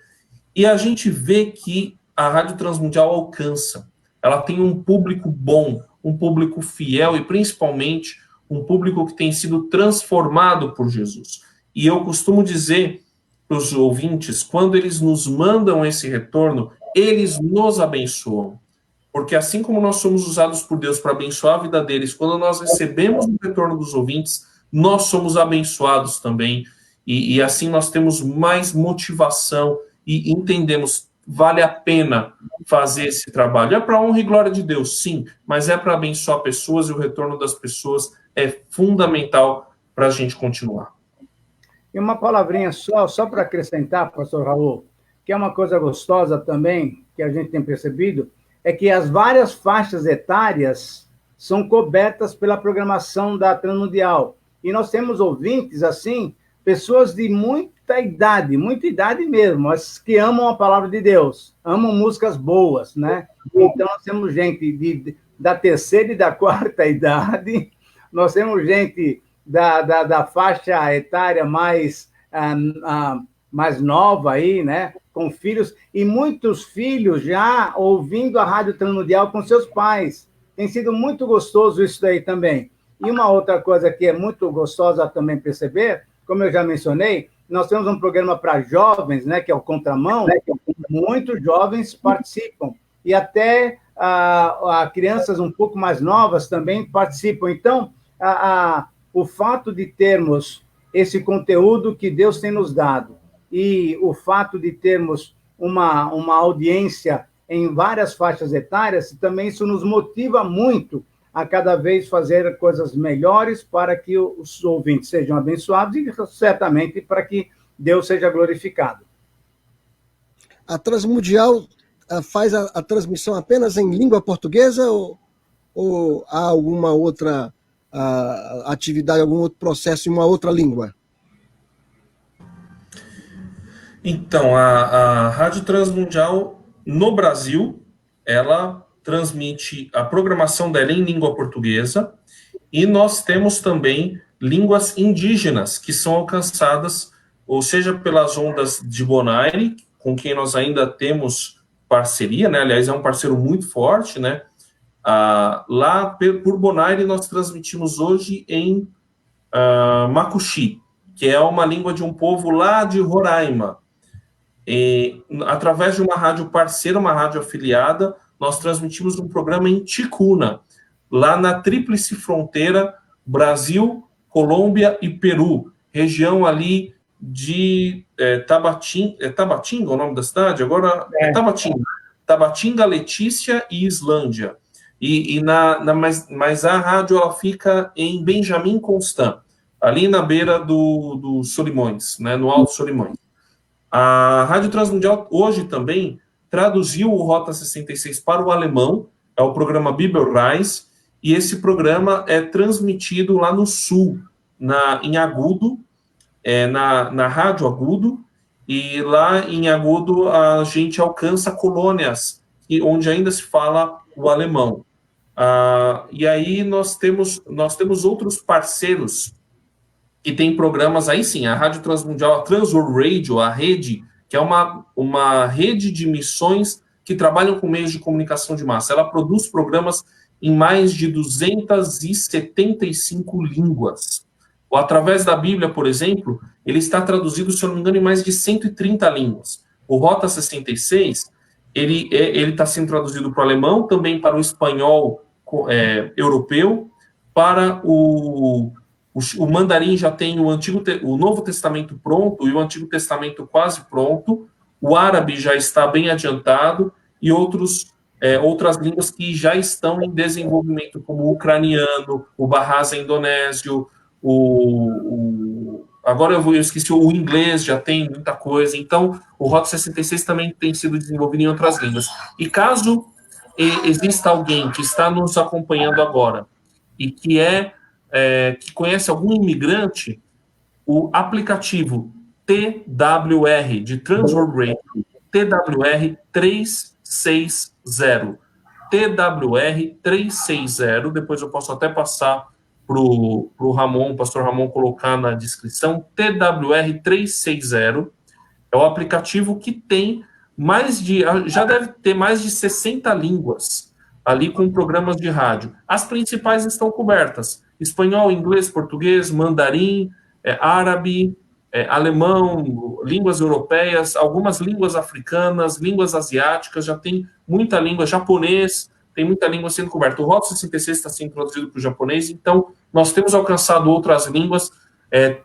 E a gente vê que a Rádio Transmundial alcança. Ela tem um público bom, um público fiel e, principalmente, um público que tem sido transformado por Jesus. E eu costumo dizer para os ouvintes, quando eles nos mandam esse retorno, eles nos abençoam. Porque assim como nós somos usados por Deus para abençoar a vida deles, quando nós recebemos o retorno dos ouvintes, nós somos abençoados também. E assim nós temos mais motivação e entendemos, vale a pena fazer esse trabalho. É para honra e glória de Deus, sim, mas é para abençoar pessoas e o retorno das pessoas é fundamental para a gente continuar. E uma palavrinha só para acrescentar, pastor Raul, que é uma coisa gostosa também, que a gente tem percebido, é que as várias faixas etárias são cobertas pela programação da Transmundial. E nós temos ouvintes, assim, pessoas de muita idade mesmo, mas que amam a palavra de Deus, amam músicas boas, né? Então, nós temos gente da terceira e da quarta idade, nós temos gente da faixa etária mais nova aí, né? Com filhos, e muitos filhos já ouvindo a Rádio Transmundial com seus pais. Tem sido muito gostoso isso daí também. E uma outra coisa que é muito gostosa também perceber, como eu já mencionei, nós temos um programa para jovens, né, que é o Contramão, muitos jovens participam, e até crianças um pouco mais novas também participam. Então, o fato de termos esse conteúdo que Deus tem nos dado, e o fato de termos uma audiência em várias faixas etárias, também isso nos motiva muito a cada vez fazer coisas melhores para que os ouvintes sejam abençoados e, certamente, para que Deus seja glorificado. A Transmundial faz a transmissão apenas em língua portuguesa ou há alguma outra atividade, algum outro processo em uma outra língua? Então, a Rádio Transmundial, no Brasil, ela transmite a programação dela em língua portuguesa, e nós temos também línguas indígenas que são alcançadas, ou seja, pelas ondas de Bonaire, com quem nós ainda temos parceria, né? Aliás, é um parceiro muito forte, né? Lá por Bonaire nós transmitimos hoje em Macuxi, que é uma língua de um povo lá de Roraima. E, através de uma rádio parceira, uma rádio afiliada, nós transmitimos um programa em Ticuna, lá na tríplice fronteira Brasil, Colômbia e Peru, região ali de Tabatinga, o nome da cidade? Agora é Tabatinga, Letícia e Islândia. Mas a rádio ela fica em Benjamin Constant, ali na beira do Solimões, né, no Alto Solimões. A Rádio Transmundial hoje também traduziu o Rota 66 para o alemão, é o programa Bibelreis, e esse programa é transmitido lá no sul, em Agudo, na Rádio Agudo, e lá em Agudo a gente alcança colônias onde ainda se fala o alemão. E aí nós temos outros parceiros que tem programas, aí sim, a Rádio Transmundial, a Transworld Radio, a rede, que é uma rede de missões que trabalham com meios de comunicação de massa. Ela produz programas em mais de 275 línguas. Ou através da Bíblia, por exemplo, ele está traduzido, se eu não me engano, em mais de 130 línguas. O Rota 66, ele está sendo traduzido para o alemão, também para o espanhol europeu, para o mandarim já tem o Novo Testamento pronto e o Antigo Testamento quase pronto, o árabe já está bem adiantado e outras línguas que já estão em desenvolvimento, como o ucraniano, o Bahasa indonésio, agora eu esqueci, o inglês já tem muita coisa, então o Rota 66 também tem sido desenvolvido em outras línguas. E caso exista alguém que está nos acompanhando agora e que conhece algum imigrante, o aplicativo TWR, de Transworld Radio, TWR 360. TWR 360, depois eu posso até passar para o Ramon, o pastor Ramon, colocar na descrição. TWR 360 é o aplicativo que tem já deve ter mais de 60 línguas ali com programas de rádio. As principais estão cobertas: espanhol, inglês, português, mandarim, árabe, alemão, línguas europeias, algumas línguas africanas, línguas asiáticas, já tem muita língua, japonês, tem muita língua sendo coberta. O Rota 66 está sendo traduzido para o japonês, então nós temos alcançado outras línguas,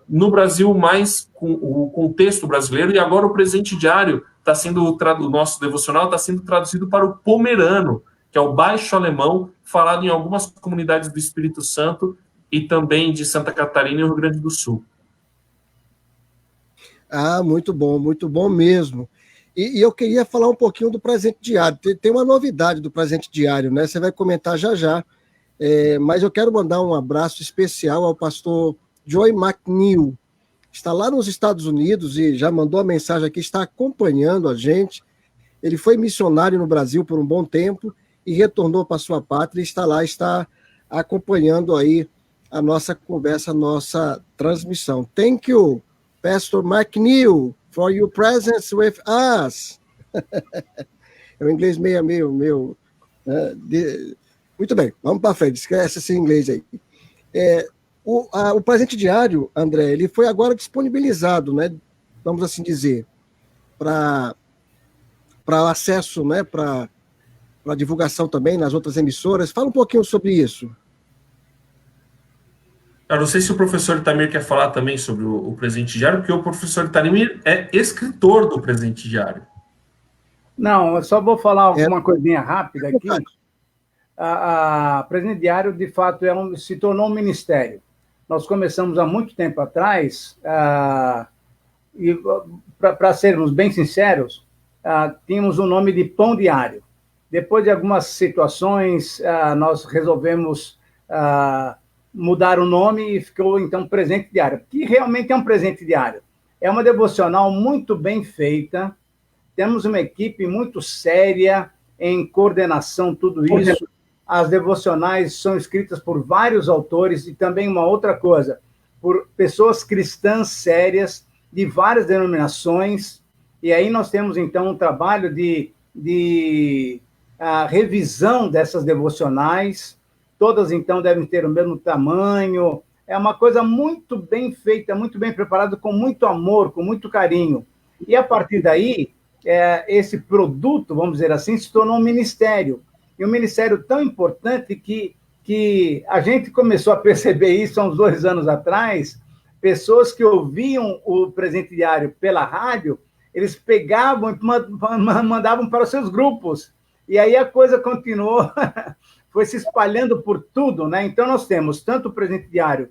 no Brasil mais com o contexto brasileiro, e agora o Presente Diário o nosso devocional está sendo traduzido para o pomerano, que é o baixo alemão, falado em algumas comunidades do Espírito Santo e também de Santa Catarina e Rio Grande do Sul. Ah, muito bom mesmo. E eu queria falar um pouquinho do Presente Diário. Tem uma novidade do Presente Diário, né? Você vai comentar já. Mas eu quero mandar um abraço especial ao pastor Joy McNeil. Está lá nos Estados Unidos e já mandou a mensagem aqui, está acompanhando a gente. Ele foi missionário no Brasil por um bom tempo e retornou para sua pátria e está acompanhando aí a nossa conversa, a nossa transmissão. Thank you, Pastor McNeil, for your presence with us. É o inglês meio. Muito bem, vamos para frente, esquece esse inglês aí. O Presente Diário, André, ele foi agora disponibilizado, né, vamos assim dizer, para acesso, né, para divulgação também nas outras emissoras. Fala um pouquinho sobre isso. Eu não sei se o professor Itamir quer falar também sobre o Presente Diário, porque o professor Itamir é escritor do Presente Diário. Não, eu só vou falar alguma coisinha rápida aqui. A Presente Diário, de fato, se tornou um ministério. Nós começamos há muito tempo atrás, e para sermos bem sinceros, tínhamos o nome de Pão Diário. Depois de algumas situações, nós resolvemos mudar o nome e ficou, então, Presente Diário, que realmente é um presente diário. É uma devocional muito bem feita, temos uma equipe muito séria em coordenação, tudo isso. As devocionais são escritas por vários autores e também uma outra coisa, por pessoas cristãs sérias de várias denominações. E aí nós temos, então, um trabalho de revisão dessas devocionais. Todas, então, devem ter o mesmo tamanho. É uma coisa muito bem feita, muito bem preparada, com muito amor, com muito carinho. E, a partir daí, esse produto, vamos dizer assim, se tornou um ministério. E um ministério tão importante que a gente começou a perceber isso há uns 2 anos atrás. Pessoas que ouviam o Presente Diário pela rádio, eles pegavam e mandavam para os seus grupos. E aí a coisa continuou, foi se espalhando por tudo, né? Então, nós temos tanto o Presente Diário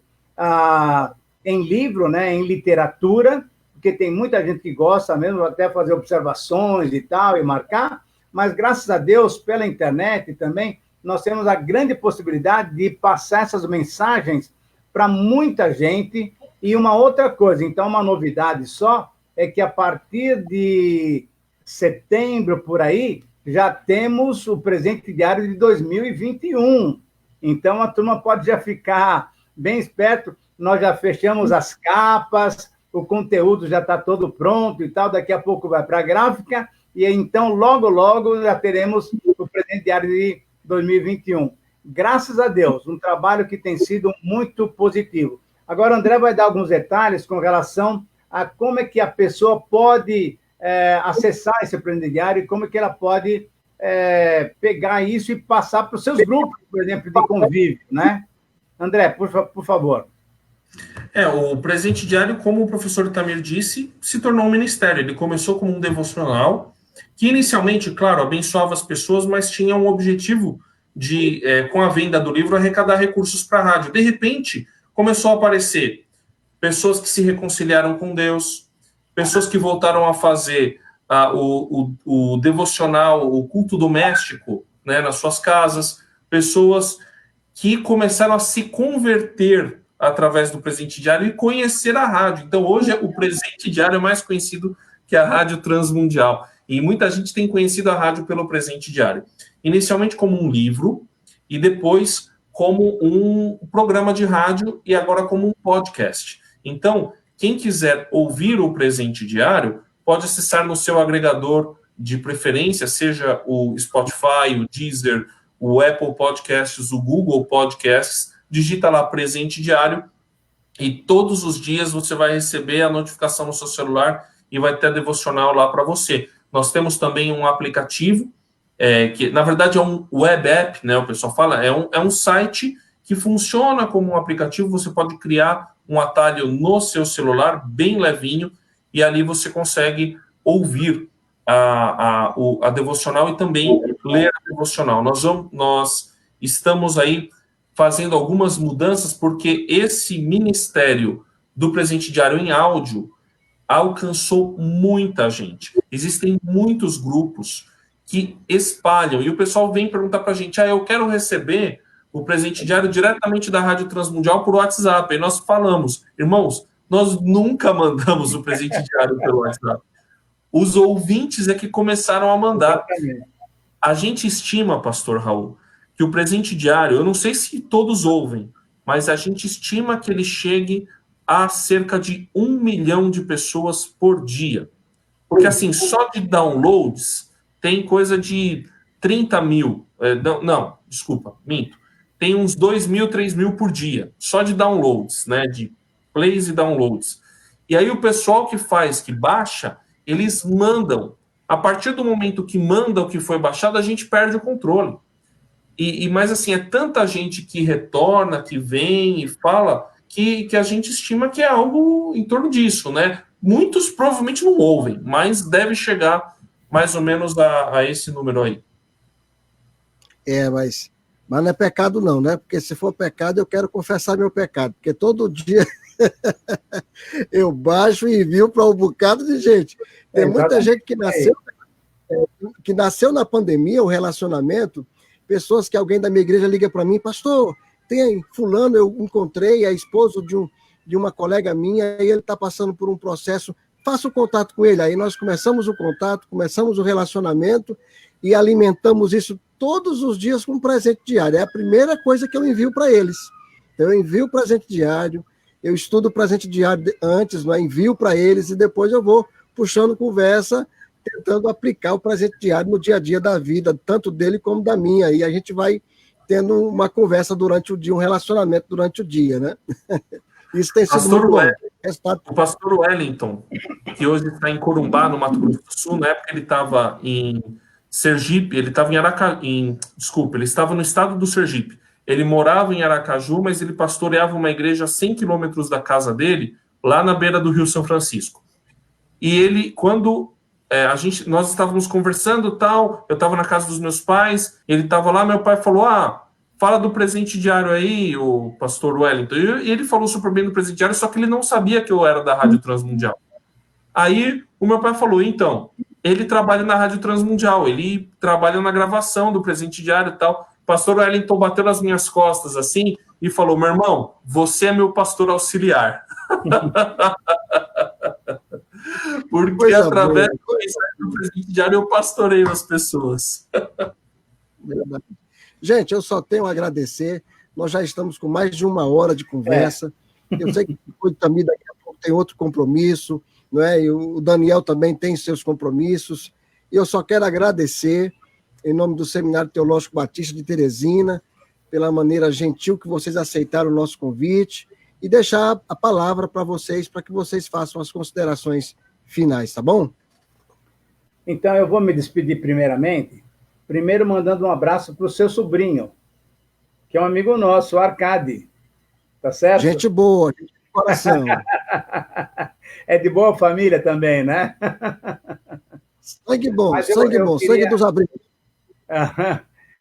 em livro, né, em literatura, porque tem muita gente que gosta mesmo, até fazer observações e tal, e marcar, mas, graças a Deus, pela internet também, nós temos a grande possibilidade de passar essas mensagens para muita gente. E uma outra coisa, então, uma novidade só, é que a partir de setembro, por aí, já temos o Presente Diário de 2021. Então, a turma pode já ficar bem esperto. Nós já fechamos as capas, o conteúdo já está todo pronto e tal, daqui a pouco vai para a gráfica, e então, logo, já teremos o Presente Diário de 2021. Graças a Deus, um trabalho que tem sido muito positivo. Agora, o André vai dar alguns detalhes com relação a como é que a pessoa pode acessar esse Presente Diário e como que ela pode pegar isso e passar para os seus grupos, por exemplo, de convívio, né? André, por favor. O Presente Diário, como o professor Itamir disse, se tornou um ministério. Ele começou como um devocional, que inicialmente, claro, abençoava as pessoas, mas tinha um objetivo de, com a venda do livro, arrecadar recursos para a rádio. De repente, começou a aparecer pessoas que se reconciliaram com Deus, pessoas que voltaram a fazer o devocional, o culto doméstico, né, nas suas casas, pessoas que começaram a se converter através do Presente Diário e conhecer a rádio. Então, hoje, o Presente Diário é mais conhecido que a Rádio Transmundial. E muita gente tem conhecido a rádio pelo Presente Diário. Inicialmente como um livro, e depois como um programa de rádio, e agora como um podcast. Então, quem quiser ouvir o Presente Diário, pode acessar no seu agregador de preferência, seja o Spotify, o Deezer, o Apple Podcasts, o Google Podcasts, digita lá Presente Diário, e todos os dias você vai receber a notificação no seu celular e vai ter a devocional lá para você. Nós temos também um aplicativo, que na verdade é um web app, né, o pessoal fala, é um site que funciona como um aplicativo, você pode criar um atalho no seu celular, bem levinho, e ali você consegue ouvir a devocional e também ler a devocional. Nós estamos aí fazendo algumas mudanças, porque esse ministério do Presente Diário em áudio alcançou muita gente. Existem muitos grupos que espalham, e o pessoal vem perguntar para a gente, eu quero receber o Presente Diário diretamente da Rádio Transmundial por WhatsApp. E nós falamos, irmãos, nós nunca mandamos o Presente Diário pelo WhatsApp. Os ouvintes é que começaram a mandar. A gente estima, pastor Raul, que o Presente Diário, eu não sei se todos ouvem, mas a gente estima que ele chegue a cerca de 1 milhão de pessoas por dia. Porque, assim, só de downloads tem coisa de 30 mil. Desculpa, minto. Tem uns 2 mil, 3 mil por dia, só de downloads, né? De plays e downloads. E aí o pessoal que baixa, eles mandam. A partir do momento que manda o que foi baixado, a gente perde o controle. Mas, assim, é tanta gente que retorna, que vem e fala, que a gente estima que é algo em torno disso, né? Muitos provavelmente não ouvem, mas deve chegar mais ou menos a esse número aí. Mas não é pecado não, né? Porque se for pecado, eu quero confessar meu pecado, porque todo dia eu baixo e envio para um bocado de gente. Tem muita gente que nasceu na pandemia, o relacionamento, pessoas que alguém da minha igreja liga para mim, pastor, tem fulano, eu encontrei, é esposo de uma colega minha, e ele está passando por um processo, faça o contato com ele. Aí nós começamos o contato, começamos o relacionamento e alimentamos isso todos os dias com um presente diário. É a primeira coisa que eu envio para eles. Eu envio o presente diário, eu estudo o presente diário antes, envio para eles e depois eu vou puxando conversa, tentando aplicar o presente diário no dia a dia da vida, tanto dele como da minha. E a gente vai tendo uma conversa durante o dia, um relacionamento durante o dia, né? Isso tem sido muito bom. O pastor Wellington, que hoje está em Corumbá, no Mato Grosso do Sul, na época ele estava em Sergipe, ele estava ele estava no estado do Sergipe. Ele morava em Aracaju, mas ele pastoreava uma igreja a 100 quilômetros da casa dele, lá na beira do Rio São Francisco. E ele, quando nós estávamos conversando tal, eu estava na casa dos meus pais, ele estava lá, meu pai falou, fala do Presente Diário aí, o pastor Wellington. E ele falou super bem do Presente Diário, só que ele não sabia que eu era da Rádio Transmundial. Aí o meu pai falou, então, ele trabalha na Rádio Transmundial, ele trabalha na gravação do Presente Diário e tal. O pastor Wellington bateu nas minhas costas assim e falou, meu irmão, você é meu pastor auxiliar. Porque através do Presente Diário eu pastorei as pessoas. Verdade. Gente, eu só tenho a agradecer. Nós já estamos com mais de 1 hora de conversa. Eu sei que também daqui a pouco tem outro compromisso, não é? E o Daniel também tem seus compromissos. E eu só quero agradecer, em nome do Seminário Teológico Batista de Teresina, pela maneira gentil que vocês aceitaram o nosso convite, e deixar a palavra para vocês, para que vocês façam as considerações finais, tá bom? Então, eu vou me despedir primeiro mandando um abraço para o seu sobrinho, que é um amigo nosso, o Arcade. Tá certo? Gente boa, gente de coração. É de boa família também, né? Sangue bom, sangue dos abrigos.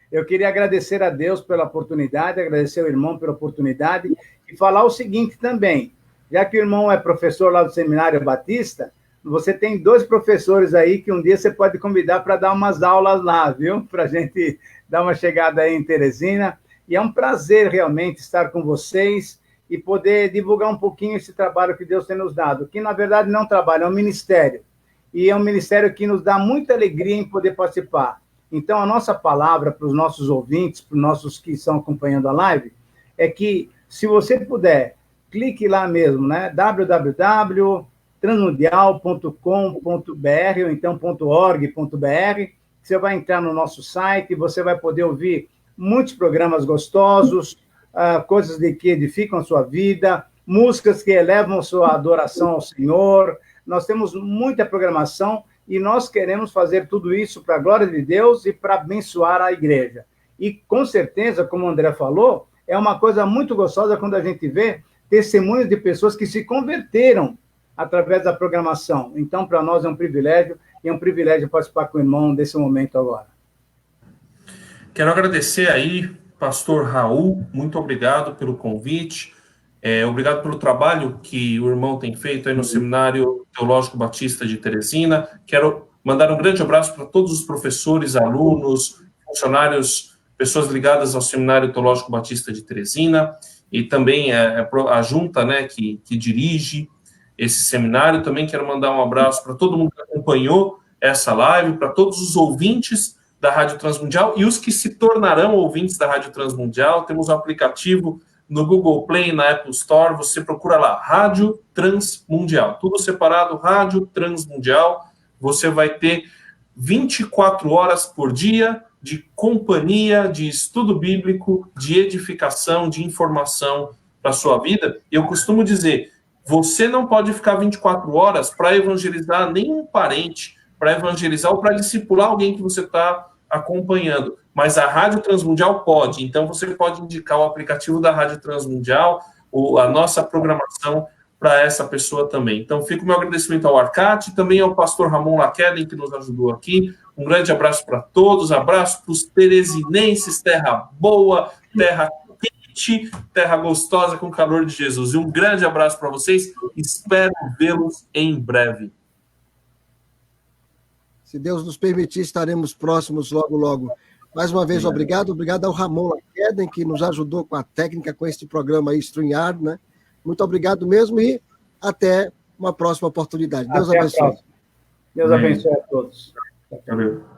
Eu queria agradecer a Deus pela oportunidade, agradecer ao irmão pela oportunidade e falar o seguinte também, já que o irmão é professor lá do Seminário Batista, você tem 2 professores aí que um dia você pode convidar para dar umas aulas lá, viu? Para a gente dar uma chegada aí em Teresina. E é um prazer realmente estar com vocês e poder divulgar um pouquinho esse trabalho que Deus tem nos dado, que na verdade não é um trabalho, é um ministério. E é um ministério que nos dá muita alegria em poder participar. Então, a nossa palavra para os nossos ouvintes, para os nossos que estão acompanhando a live, é que, se você puder, clique lá mesmo, né? www.transmundial.com.br ou então .org.br. Você vai entrar no nosso site, você vai poder ouvir muitos programas gostosos, coisas que edificam a sua vida, músicas que elevam a sua adoração ao Senhor. Nós temos muita programação e nós queremos fazer tudo isso para a glória de Deus e para abençoar a igreja. E, com certeza, como o André falou, é uma coisa muito gostosa quando a gente vê testemunhos de pessoas que se converteram através da programação. Então, para nós é um privilégio, e é um privilégio participar com o irmão desse momento agora. Quero agradecer aí, pastor Raul, muito obrigado pelo convite, obrigado pelo trabalho que o irmão tem feito aí no Seminário Teológico Batista de Teresina. Quero mandar um grande abraço para todos os professores, alunos, funcionários, pessoas ligadas ao Seminário Teológico Batista de Teresina, e também a junta, né, que dirige esse seminário. Também quero mandar um abraço para todo mundo que acompanhou essa live, para todos os ouvintes da Rádio Transmundial e os que se tornarão ouvintes da Rádio Transmundial. Temos um aplicativo no Google Play, na Apple Store, você procura lá, Rádio Transmundial, tudo separado, Rádio Transmundial. Você vai ter 24 horas por dia de companhia, de estudo bíblico, de edificação, de informação para a sua vida. Eu costumo dizer, você não pode ficar 24 horas para evangelizar nenhum parente, para evangelizar ou para discipular alguém que você está acompanhando, mas a Rádio Transmundial pode. Então você pode indicar o aplicativo da Rádio Transmundial ou a nossa programação para essa pessoa também. Então fica o meu agradecimento ao Arcade, também ao pastor Ramon Laqueden, que nos ajudou aqui. Um grande abraço para todos, abraço para os teresinenses, terra boa, terra quente, terra gostosa com o calor de Jesus. E um grande abraço para vocês, espero vê-los em breve. Se Deus nos permitir, estaremos próximos logo, logo. Mais uma vez, obrigado ao Ramon Laqueden, que nos ajudou com a técnica, com este programa aí, StreamYard, né? Muito obrigado mesmo e até uma próxima oportunidade. Deus abençoe. Deus abençoe a todos. Valeu.